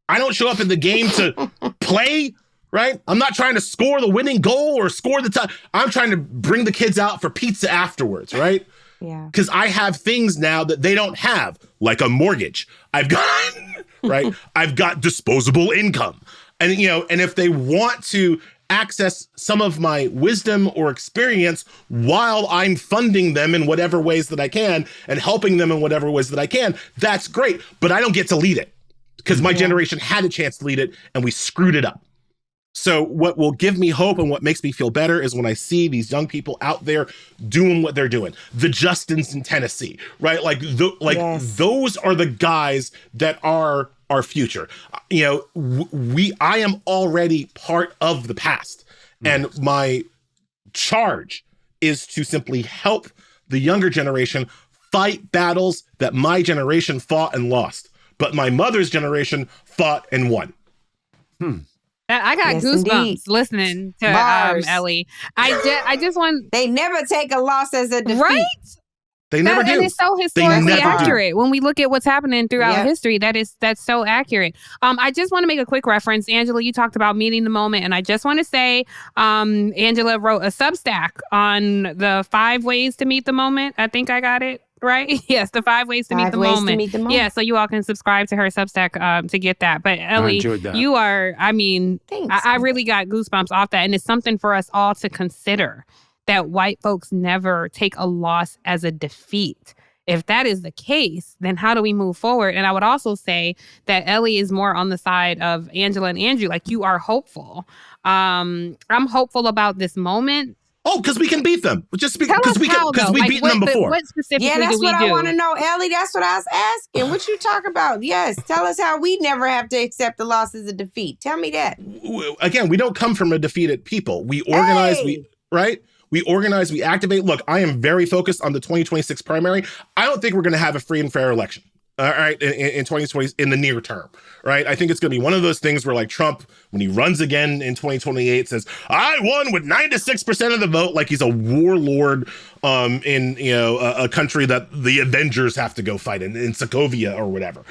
Speaker 1: I don't show up at the game to play, right? I'm not trying to score the winning goal or score the touch. I'm trying to bring the kids out for pizza afterwards, right?
Speaker 2: Yeah.
Speaker 1: Because I have things now that they don't have, like a mortgage. I've got, right? I've got disposable income. And, you know, and if they want to access some of my wisdom or experience while I'm funding them in whatever ways that I can and helping them in whatever ways that I can, that's great. But I don't get to lead it because my generation had a chance to lead it and we screwed it up. So what will give me hope and what makes me feel better is when I see these young people out there doing what they're doing. The Justins in Tennessee, right? Like, those are the guys that are our future. You know, I am already part of the past. And my charge is to simply help the younger generation fight battles that my generation fought and lost, but my mother's generation fought and won.
Speaker 4: I got goosebumps listening to Elie. I just want.
Speaker 2: They never take a loss as a defeat.
Speaker 4: Right?
Speaker 1: They never do.
Speaker 4: And it's so historically accurate when we look at what's happening throughout history. That's so accurate. I just want to make a quick reference. Angela, you talked about meeting the moment, and I just want to say, Angela wrote a Substack on the 5 ways to meet the moment. I think I got it right. Yes, the 5 ways to meet the moment. Yeah, so you all can subscribe to her Substack to get that. But Elie, you are. I mean, I really got goosebumps off that, and it's something for us all to consider. That white folks never take a loss as a defeat. If that is the case, then how do we move forward? And I would also say that Elie is more on the side of Angela and Andrew. Like, you are hopeful. I'm hopeful about this moment.
Speaker 1: Oh, because we can beat them. Just because we've beaten them before.
Speaker 4: What specifically
Speaker 2: that's
Speaker 4: do we
Speaker 2: what
Speaker 4: do?
Speaker 2: I want to know, Elie. That's what I was asking. What you talk about? Yes, tell us how we never have to accept the loss as a defeat. Tell me that.
Speaker 1: Again, we don't come from a defeated people. We organize. We organize, we activate. Look, I am very focused on the 2026 primary. I don't think we're going to have a free and fair election, all right, in 2020, in the near term, right? I think it's going to be one of those things where, like, Trump, when he runs again in 2028, says, I won with 96% of the vote, like he's a warlord in, you know, a country that the Avengers have to go fight in Sokovia or whatever.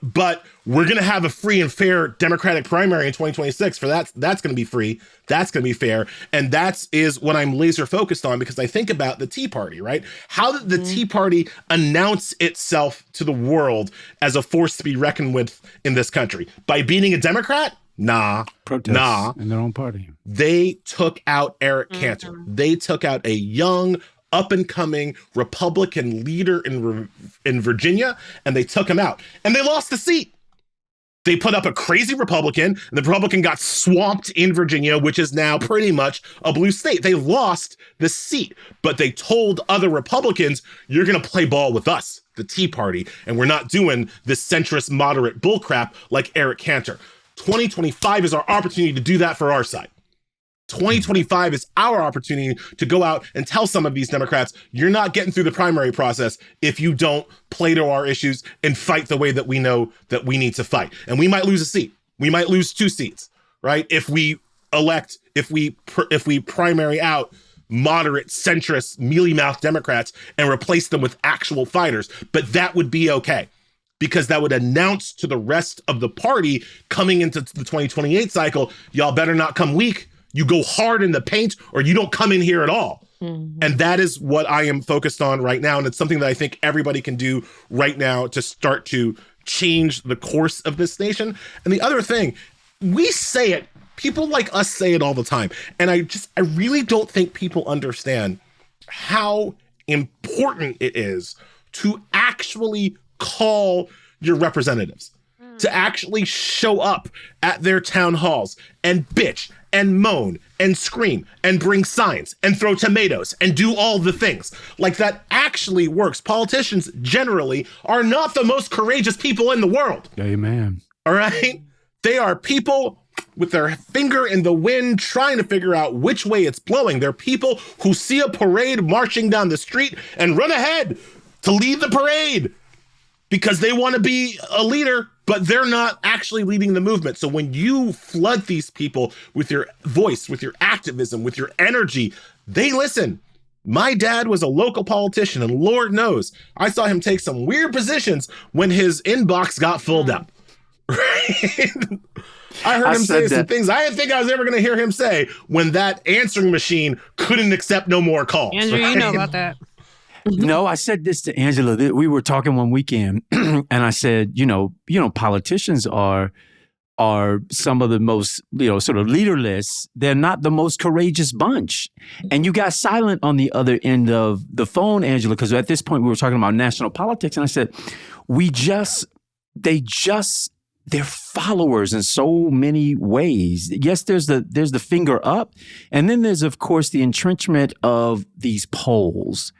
Speaker 1: But we're going to have a free and fair Democratic primary in 2026 for that's going to be free. That's going to be fair. And that is what I'm laser focused on, because I think about the Tea Party, right? How did the Tea Party announce itself to the world as a force to be reckoned with in this country? By beating a Democrat?
Speaker 3: Protests in their own party.
Speaker 1: They took out Eric Cantor. They took out a young, up-and-coming Republican leader in Virginia, and they took him out. And they lost the seat. They put up a crazy Republican, and the Republican got swamped in Virginia, which is now pretty much a blue state. They lost the seat, but they told other Republicans, you're going to play ball with us, the Tea Party, and we're not doing this centrist moderate bullcrap like Eric Cantor. 2025 is our opportunity to do that for our side. 2025 is our opportunity to go out and tell some of these Democrats, you're not getting through the primary process if you don't play to our issues and fight the way that we know that we need to fight. And we might lose a seat. We might lose 2 seats, right? If we primary out moderate, centrist, mealy-mouthed Democrats and replace them with actual fighters. But that would be okay, because that would announce to the rest of the party coming into the 2028 cycle, y'all better not come weak. You go hard in the paint or you don't come in here at all. And that is what I am focused on right now. And it's something that I think everybody can do right now to start to change the course of this nation. And the other thing, we say it, people like us say it all the time. And I really don't think people understand how important it is to actually call your representatives, to actually show up at their town halls and bitch and moan and scream and bring signs and throw tomatoes and do all the things. Like, that actually works. Politicians generally are not the most courageous people in the world.
Speaker 3: Amen.
Speaker 1: All right? They are people with their finger in the wind trying to figure out which way it's blowing. They're people who see a parade marching down the street and run ahead to lead the parade because they want to be a leader, but they're not actually leading the movement. So when you flood these people with your voice, with your activism, with your energy, they listen. My dad was a local politician, and Lord knows, I saw him take some weird positions when his inbox got filled up. Right? I heard him say some things I didn't think I was ever going to hear him say when that answering machine couldn't accept no more calls.
Speaker 4: Andrew, right? You know about that.
Speaker 3: No, I said this to Angela. We were talking one weekend, and I said, you know, politicians are some of the most, sort of leaderless. They're not the most courageous bunch. And you got silent on the other end of the phone, Angela, because at this point we were talking about national politics, and I said, they're followers in so many ways. Yes, there's the finger up, and then there's, of course, the entrenchment of these polls.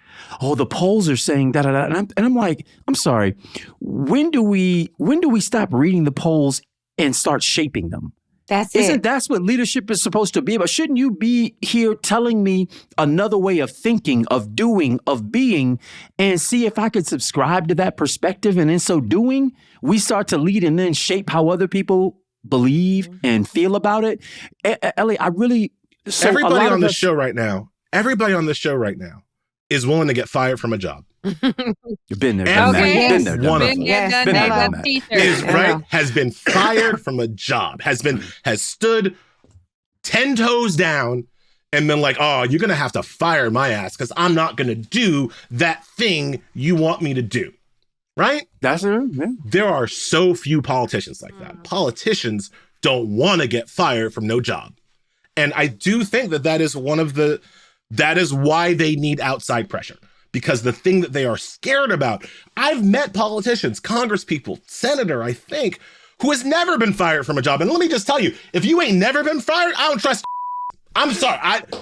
Speaker 3: Oh, the polls are saying da da da, and I'm like, I'm sorry. When do we stop reading the polls and start shaping them? Isn't that what leadership is supposed to be about? Shouldn't you be here telling me another way of thinking, of doing, of being, and see if I could subscribe to that perspective? And in so doing, we start to lead and then shape how other people believe and feel about it. Elie, I really... So
Speaker 1: everybody on the show right now is willing to get fired from a job.
Speaker 3: You've been there.
Speaker 1: Been there. One of them
Speaker 4: right?
Speaker 1: Has been fired from a job. Has stood 10 toes down and been like, "Oh, you're gonna have to fire my ass because I'm not gonna do that thing you want me to do." Right?
Speaker 3: That's it. Yeah.
Speaker 1: There are so few politicians like that. Politicians don't want to get fired from no job, and I do think that is why they need outside pressure. Because the thing that they are scared about, I've met politicians, congresspeople, senator, I think, who has never been fired from a job. And let me just tell you, if you ain't never been fired, I don't trust you. I'm sorry.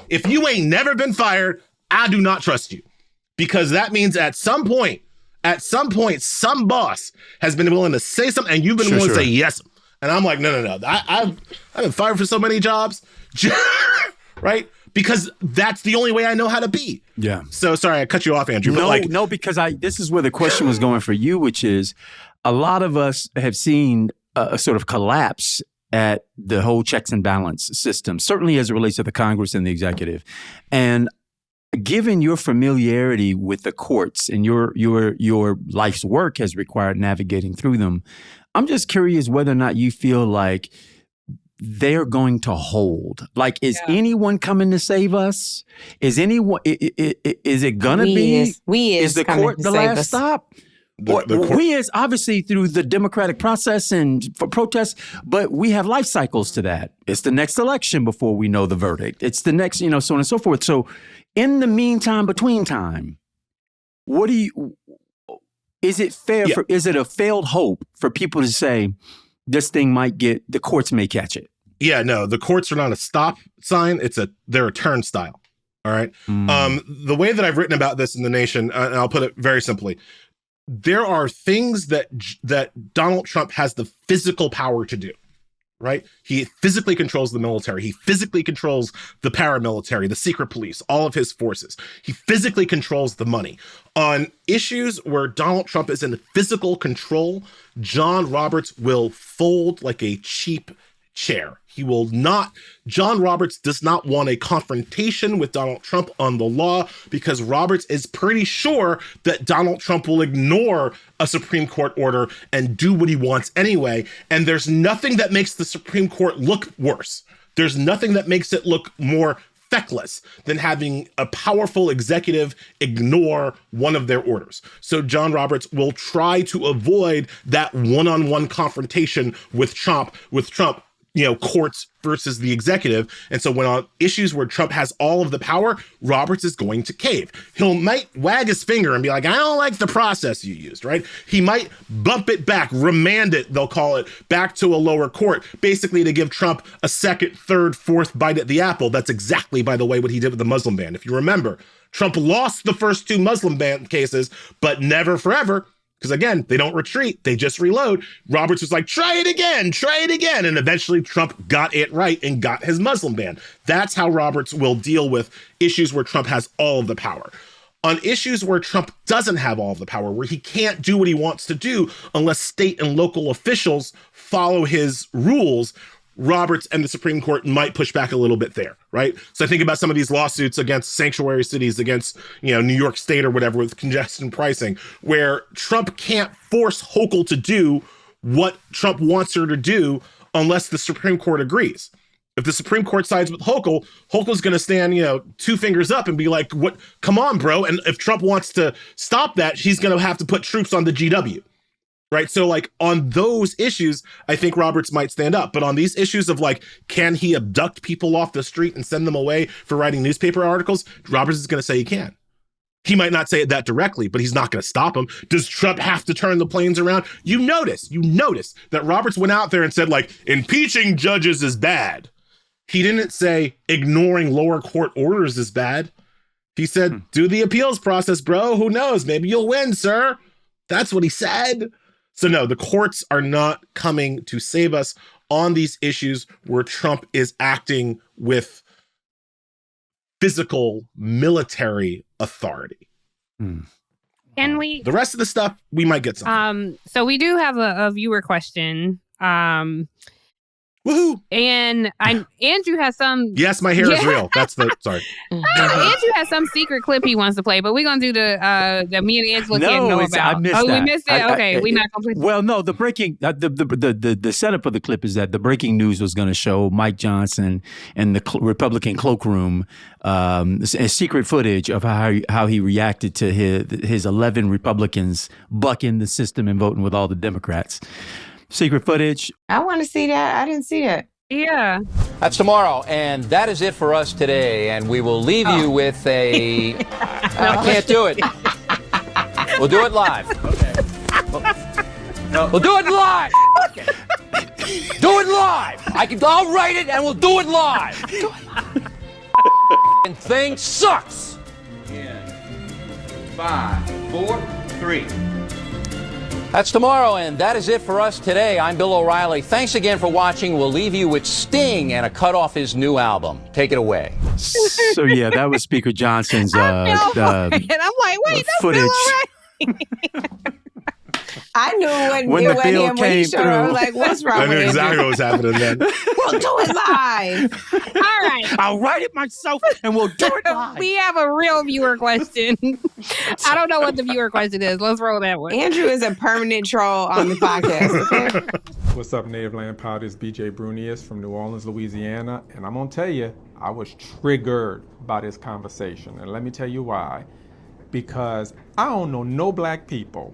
Speaker 1: If you ain't never been fired, I do not trust you. Because that means at some point, some boss has been willing to say something and you've been willing to say yes. And I'm like, no. I've been fired for so many jobs, right? Because that's the only way I know how to be.
Speaker 3: Yeah.
Speaker 1: So sorry, I cut you off, Andrew.
Speaker 3: No, because this is where the question was going for you, which is a lot of us have seen a sort of collapse at the whole checks and balance system, certainly as it relates to the Congress and the executive. And given your familiarity with the courts and your life's work has required navigating through them, I'm just curious whether or not you feel like they're going to hold. Like, is anyone coming to save us? Is anyone? Is it gonna be?
Speaker 2: Is
Speaker 3: the court the last stop? We is obviously through the democratic process and for protests, but we have life cycles to that. It's the next election before we know the verdict. It's the next, so on and so forth. So in the meantime, between time, is it fair is it a failed hope for people to say this thing the courts may catch it?
Speaker 1: Yeah, no, the courts are not a stop sign. They're a turnstile. All right. The way that I've written about this in The Nation, and I'll put it very simply, there are things that Donald Trump has the physical power to do, right? He physically controls the military. He physically controls the paramilitary, the secret police, all of his forces. He physically controls the money. On issues where Donald Trump is in physical control, John Roberts will fold like a cheap chair. John Roberts does not want a confrontation with Donald Trump on the law because Roberts is pretty sure that Donald Trump will ignore a Supreme Court order and do what he wants anyway. And there's nothing that makes the Supreme Court look worse. There's nothing that makes it look more feckless than having a powerful executive ignore one of their orders. So John Roberts will try to avoid that one-on-one confrontation with Trump, courts versus the executive. And so when on issues where Trump has all of the power, Roberts is going to cave. Might wag his finger and be like, I don't like the process you used, right? He might bump it back, remand it, they'll call it, back to a lower court, basically to give Trump a second, third, fourth bite at the apple. That's exactly, by the way, what he did with the Muslim ban. If you remember, Trump lost the first two Muslim ban cases, but never forever. Because again, they don't retreat, they just reload. Roberts was like, try it again. And eventually Trump got it right and got his Muslim ban. That's how Roberts will deal with issues where Trump has all of the power. On issues where Trump doesn't have all of the power, where he can't do what he wants to do unless state and local officials follow his rules, Roberts and the Supreme Court might push back a little bit there, right? So I think about some of these lawsuits against sanctuary cities, against, New York State or whatever with congestion pricing, where Trump can't force Hochul to do what Trump wants her to do unless the Supreme Court agrees. If the Supreme Court sides with Hochul's going to stand, two fingers up and be like, "What? Come on, bro!" And if Trump wants to stop that, she's going to have to put troops on the GW. Right. So on those issues, I think Roberts might stand up. But on these issues of can he abduct people off the street and send them away for writing newspaper articles? Roberts is going to say he can. He might not say it that directly, but he's not going to stop him. Does Trump have to turn the planes around? You notice that Roberts went out there and said impeaching judges is bad. He didn't say ignoring lower court orders is bad. He said, do the appeals process, bro. Who knows? Maybe you'll win, sir. That's what he said. So no, the courts are not coming to save us on these issues where Trump is acting with physical military authority.
Speaker 4: Can we?
Speaker 1: The rest of the stuff, we might get something.
Speaker 4: So we do have a viewer question.
Speaker 1: Woohoo!
Speaker 4: And Andrew has some.
Speaker 1: Yes, my hair is real. That's sorry.
Speaker 4: Andrew has some secret clip he wants to play, but we're gonna do the me and Angela can't know about.
Speaker 3: I missed that.
Speaker 4: We missed it. Okay, we're not gonna play.
Speaker 3: Well, no, the breaking the setup of the clip is that the breaking news was going to show Mike Johnson in the Republican cloakroom, secret footage of how he reacted to his 11 Republicans bucking the system and voting with all the Democrats. Secret footage.
Speaker 2: I want to see that. I didn't see that.
Speaker 4: Yeah.
Speaker 7: That's tomorrow, and that is it for us today. And we will leave you with a... I can't do it. We'll do it live. Okay. We'll do it live. Okay. Do it live. I'll write it, and we'll do it live. And thing sucks. In 5, 4, 3. That's tomorrow, and that is it for us today. I'm Bill O'Reilly. Thanks again for watching. We'll leave you with Sting and a cut off his new album. Take it away.
Speaker 3: So yeah, that was Speaker Johnson's
Speaker 4: and I'm like, wait, that's
Speaker 3: footage.
Speaker 4: Bill O'Reilly.
Speaker 2: I knew
Speaker 3: when the bill came through.
Speaker 2: I was like, what's wrong
Speaker 1: I
Speaker 2: with
Speaker 1: knew
Speaker 2: him?
Speaker 1: exactly what was happening then.
Speaker 2: We'll do it live.
Speaker 4: All right.
Speaker 3: I'll write it myself and we'll do it live.
Speaker 4: We have a real viewer question. I don't know what the viewer question is. Let's roll that one.
Speaker 2: Andrew is a permanent troll on the podcast. Okay?
Speaker 8: What's up, Native Land Pod? It's BJ Brunius from New Orleans, Louisiana. And I'm going to tell you, I was triggered by this conversation. And let me tell you why. Because I don't know no black people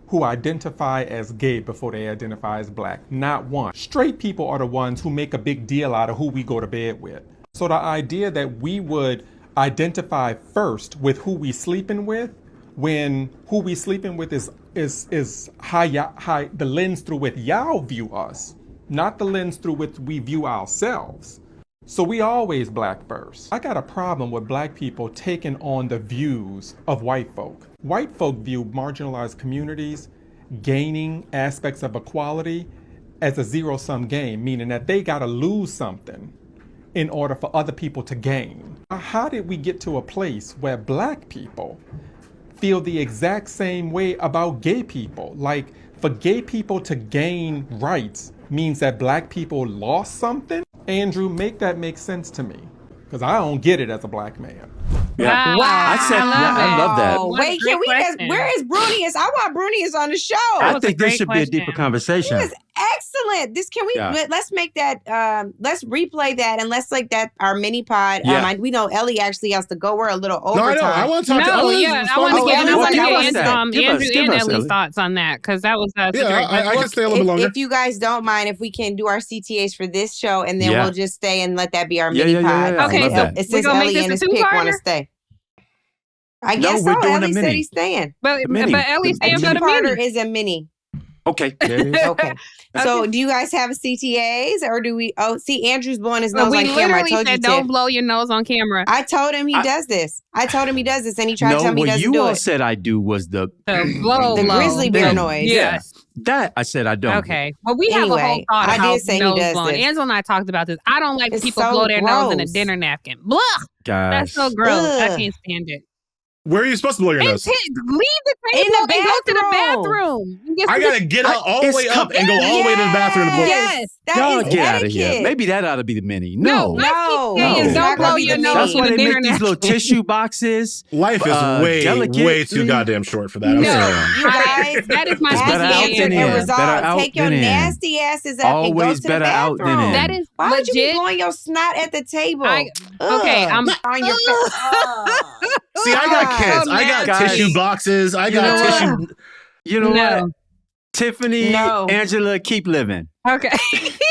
Speaker 8: who identify as gay before they identify as black. Not one. Straight people are the ones who make a big deal out of who we go to bed with. So the idea that we would identify first with who we sleeping with, when who we sleeping with is how the lens through which y'all view us, not the lens through which we view ourselves. So we always black first. I got a problem with black people taking on the views of white folk. White folk view marginalized communities gaining aspects of equality as a zero-sum game, meaning that they gotta lose something in order for other people to gain. How did we get to a place where black people feel the exact same way about gay people? Like, for gay people to gain rights means that black people lost something? Andrew, make that make sense to me, because I don't get it as a black man.
Speaker 3: Yeah.
Speaker 2: Wow.
Speaker 3: I love that.
Speaker 2: Wait, can we ask, where is Brunius? I want Brunius on the show.
Speaker 3: I think this should be a deeper conversation.
Speaker 2: This is excellent. Let's make that, let's replay that and let's like that, our mini pod.
Speaker 3: Yeah.
Speaker 2: We know Elie actually has to go. We're a little over
Speaker 1: No, I know.
Speaker 2: time.
Speaker 1: I want to talk to Elie.
Speaker 4: I want to get Andrew and Ellie's
Speaker 3: Ellie.
Speaker 4: thoughts on that, because that was
Speaker 1: I can stay a little bit longer.
Speaker 2: If you guys don't mind, if we can do our CTAs for this show and then we'll just stay and let that be our mini pod.
Speaker 4: Okay, so
Speaker 2: it says Elie and his pick want to stay. I guess so. Elie said he's staying.
Speaker 4: But Ellie's staying for the
Speaker 2: Part
Speaker 4: mini.
Speaker 2: is a mini.
Speaker 3: Okay.
Speaker 2: Okay. So do you guys have CTAs or do we? Oh, see, Andrew's blowing his nose on camera. I told you,
Speaker 4: don't blow your nose on camera.
Speaker 2: I told him he does this. And he tried to tell me he doesn't do it.
Speaker 3: What you all said I do was the
Speaker 2: grizzly bear noise.
Speaker 4: Yes.
Speaker 3: That I said I don't.
Speaker 4: Okay. Well, we have a whole thought of how nose blowing. Angela and I talked about this. I don't like when people blow their nose in a dinner napkin. Blah.
Speaker 3: Gosh.
Speaker 4: That's so gross. I can't stand it.
Speaker 1: Where are you supposed to blow your nose?
Speaker 4: Leave the table and go to the bathroom.
Speaker 1: I gotta get all the way up and go all the way to the bathroom to blow.
Speaker 4: Yes.
Speaker 3: Y'all get out of here. Maybe that ought to be the mini. No.
Speaker 4: Don't blow your nose.
Speaker 3: That's why they make these little tissue boxes.
Speaker 1: Life is way too goddamn short for that.
Speaker 2: You guys,
Speaker 4: that is my
Speaker 2: CTA. Take your nasty asses up and go to the bathroom.
Speaker 4: That is
Speaker 2: why would you be blowing your snot at the table?
Speaker 4: I'm
Speaker 2: on your
Speaker 1: See, I got kids. I got tissue boxes. I got tissue.
Speaker 3: You know what? Tiffany, Angela, keep living.
Speaker 4: Okay.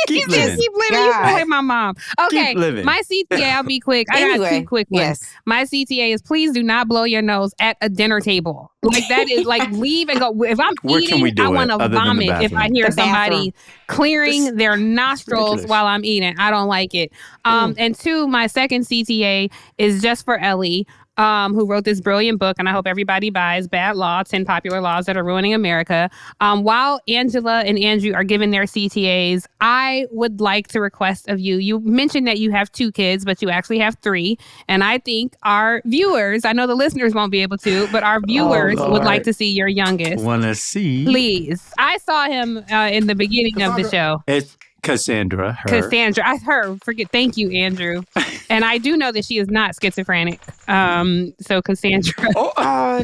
Speaker 3: Keep living.
Speaker 4: Keep living. You can play my mom. Okay.
Speaker 3: Keep living.
Speaker 4: My CTA, I'll be quick. I got two quick ones.
Speaker 2: Yes.
Speaker 4: My CTA is please do not blow your nose at a dinner table. Like that is like leave and go. If I'm eating, I want to vomit if I hear somebody clearing their nostrils while I'm eating. I don't like it. And two, my second CTA is just for Elie. Who wrote this brilliant book, and I hope everybody buys Bad Law, 10 Popular Laws That Are Ruining America. While Angela and Andrew are giving their CTAs, I would like to request of you. You mentioned that you have 2 kids, but you actually have 3. And I think our viewers, I know the listeners won't be able to, but our viewers would like to see your youngest.
Speaker 3: Want to see?
Speaker 4: Please. I saw him in the beginning of the show.
Speaker 3: It's Cassandra.
Speaker 4: Thank you, Andrew. And I do know that she is not schizophrenic. So Cassandra.
Speaker 2: Oh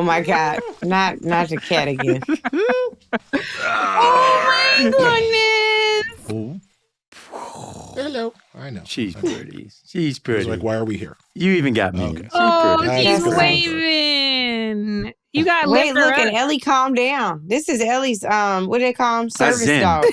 Speaker 2: my God. Not the cat again.
Speaker 4: Oh my goodness.
Speaker 1: Hello. I know.
Speaker 3: She's pretty. She's pretty.
Speaker 1: Like, why are we here?
Speaker 3: You even got me.
Speaker 1: Okay.
Speaker 4: She's waving. You got
Speaker 2: and Elie, calm down. This is Ellie's what do they call him? Service dog.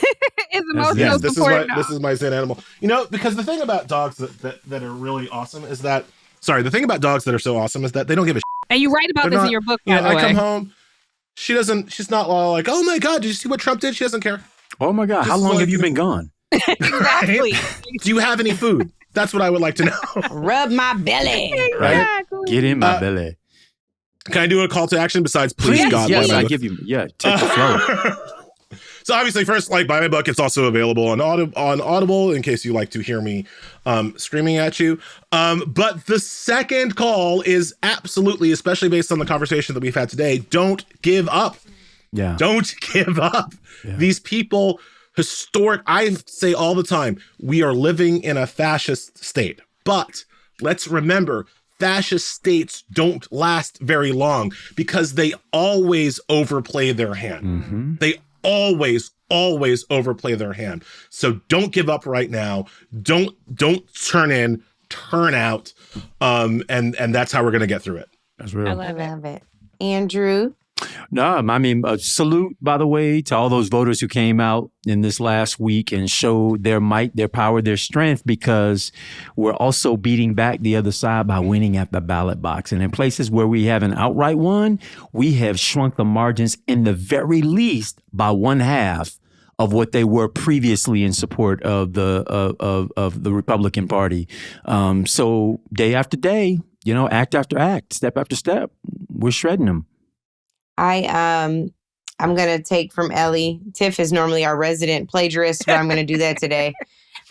Speaker 4: It's emotional support.
Speaker 1: This is my zen animal. You know, because the thing about dogs that are really awesome is that the thing about dogs that are so awesome is that they don't give a shit.
Speaker 4: And you write about this in your book, by the way.
Speaker 1: I come home, she's not like, oh my God, did you see what Trump did? She doesn't care.
Speaker 3: Oh my God, how long have you been gone?
Speaker 4: Exactly.
Speaker 1: Do you have any food? That's what I would like to know.
Speaker 2: Rub my belly.
Speaker 4: Exactly.
Speaker 3: Get in my belly.
Speaker 1: Can I do a call to action besides please God?
Speaker 3: Yes, I give you. Yeah, take the flow.
Speaker 1: So obviously, first, buy my book. It's also available on Audible in case you like to hear me screaming at you. But the second call is absolutely, especially based on the conversation that we've had today, don't give up.
Speaker 3: Yeah.
Speaker 1: Don't give up. Yeah. These people, I say all the time, we are living in a fascist state. But let's remember, fascist states don't last very long because they always overplay their hand. Mm-hmm. They always overplay their hand. So don't give up right now. Don't turn in, turn out. And that's how we're going to get through it.
Speaker 3: That's real.
Speaker 2: I love it. Andrew,
Speaker 3: No, I mean, salute, by the way, to all those voters who came out in this last week and showed their might, their power, their strength, because we're also beating back the other side by winning at the ballot box. And in places where we haven't outright won, we have shrunk the margins in the very least by 1/2 of what they were previously in support of the Republican Party. So day after day, act after act, step after step, we're shredding them.
Speaker 2: I'm going to take from Elie. Tiff is normally our resident plagiarist, but I'm going to do that today.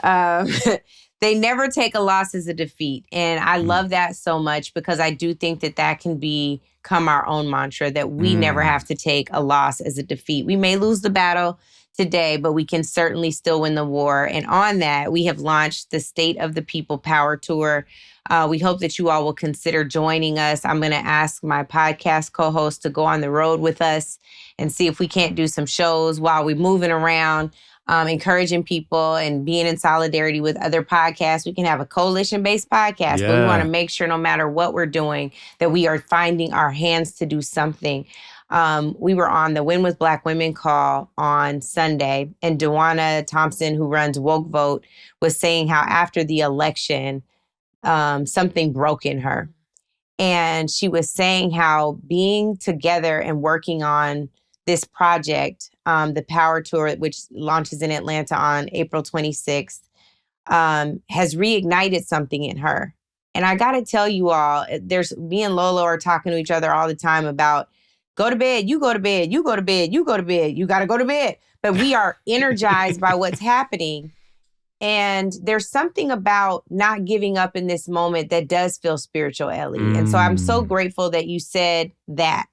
Speaker 2: They never take a loss as a defeat. And I love that so much, because I do think that can become our own mantra, that we never have to take a loss as a defeat. We may lose the battle today, but we can certainly still win the war. And on that, we have launched the State of the People Power Tour. We hope that you all will consider joining us. I'm going to ask my podcast co-host to go on the road with us and see if we can't do some shows while we're moving around, encouraging people and being in solidarity with other podcasts. We can have a coalition-based podcast, but we want to make sure no matter what we're doing, that we are finding our hands to do something. We were on the Win with Black Women call on Sunday, and Dewana Thompson, who runs Woke Vote, was saying how after the election, something broke in her. And she was saying how being together and working on this project, the Power Tour, which launches in Atlanta on April 26th, has reignited something in her. And I got to tell you all, me and Lolo are talking to each other all the time about go to bed, you go to bed, you go to bed, you go to bed, you got to go to bed. But we are energized by what's happening. And there's something about not giving up in this moment that does feel spiritual, Elie. And so I'm so grateful that you said that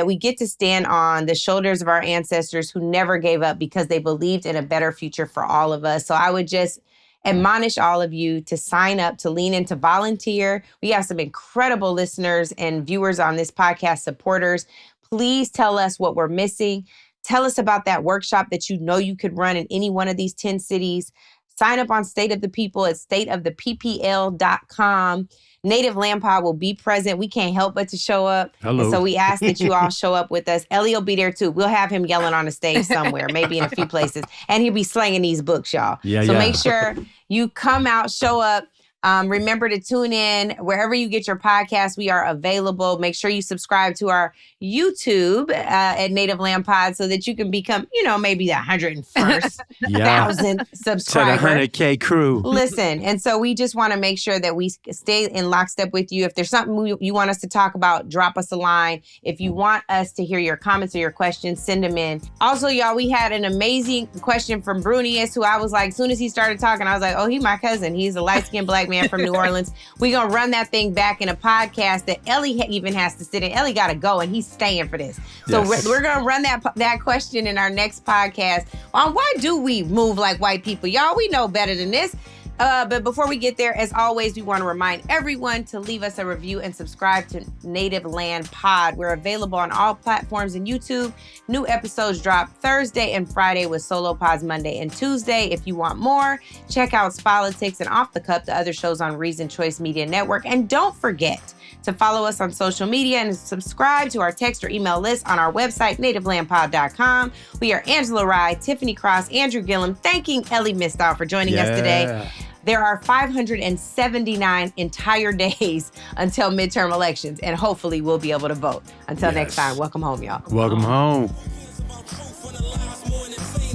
Speaker 2: we get to stand on the shoulders of our ancestors who never gave up because they believed in a better future for all of us. So I would just admonish all of you to sign up, to lean in, to volunteer. We have some incredible listeners and viewers on this podcast, supporters. Please tell us what we're missing. Tell us about that workshop that you could run in any one of these 10 cities. Sign up on State of the People at stateoftheppl.com. Native Land Pod will be present. We can't help but to show up.
Speaker 3: Hello.
Speaker 2: And so we ask that you all show up with us. Elie will be there too. We'll have him yelling on the stage somewhere, maybe in a few places. And he'll be slanging these books, y'all. So make sure you come out, show up. Remember to tune in wherever you get your podcast. We are available. Make sure you subscribe to our YouTube at Native Land Pod so that you can become, maybe the 101st thousand subscriber.
Speaker 3: To the 100K crew.
Speaker 2: Listen, and so we just want to make sure that we stay in lockstep with you. If there's something you want us to talk about, drop us a line. If you want us to hear your comments or your questions, send them in. Also, y'all, we had an amazing question from Brunius, who I was like, as soon as he started talking, I was like, oh, he's my cousin. He's a light-skinned Black man from New Orleans. We're going to run that thing back in a podcast that Elie even has to sit in. Elie got to go, and he's staying for this. So we're going to run that question in our next podcast on why do we move like white people? Y'all, we know better than this. But before we get there, as always, we want to remind everyone to leave us a review and subscribe to Native Land Pod. We're available on all platforms and YouTube. New episodes drop Thursday and Friday with solo pods Monday and Tuesday. If you want more, check out Politics and Off the Cup, the other shows on Reason Choice Media Network. And don't forget to follow us on social media and subscribe to our text or email list on our website, nativelandpod.com. We are Angela Rye, Tiffany Cross, Andrew Gillum, thanking Elie Mystal for joining us today. There are 579 entire days until midterm elections, and hopefully we'll be able to vote. Until next time, welcome home, y'all.
Speaker 3: Welcome home.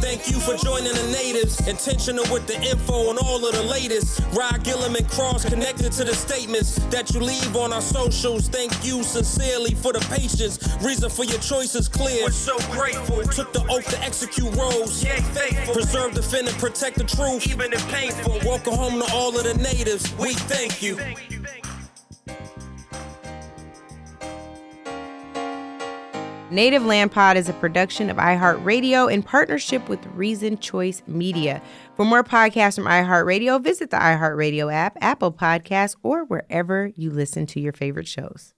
Speaker 9: Thank you for joining the natives. Intentional with the info on all of the latest. Rye, Gillum, and Cross connected to the statements that you leave on our socials. Thank you sincerely for the patience. Reason for your choice is clear. We're so grateful. Took the oath to execute roles. Yeah, faithful. Preserve, defend, and protect the truth. Even if painful. Welcome home to all of the natives. We thank you.
Speaker 2: Native Land Pod is a production of iHeartRadio in partnership with Reason Choice Media. For more podcasts from iHeartRadio, visit the iHeartRadio app, Apple Podcasts, or wherever you listen to your favorite shows.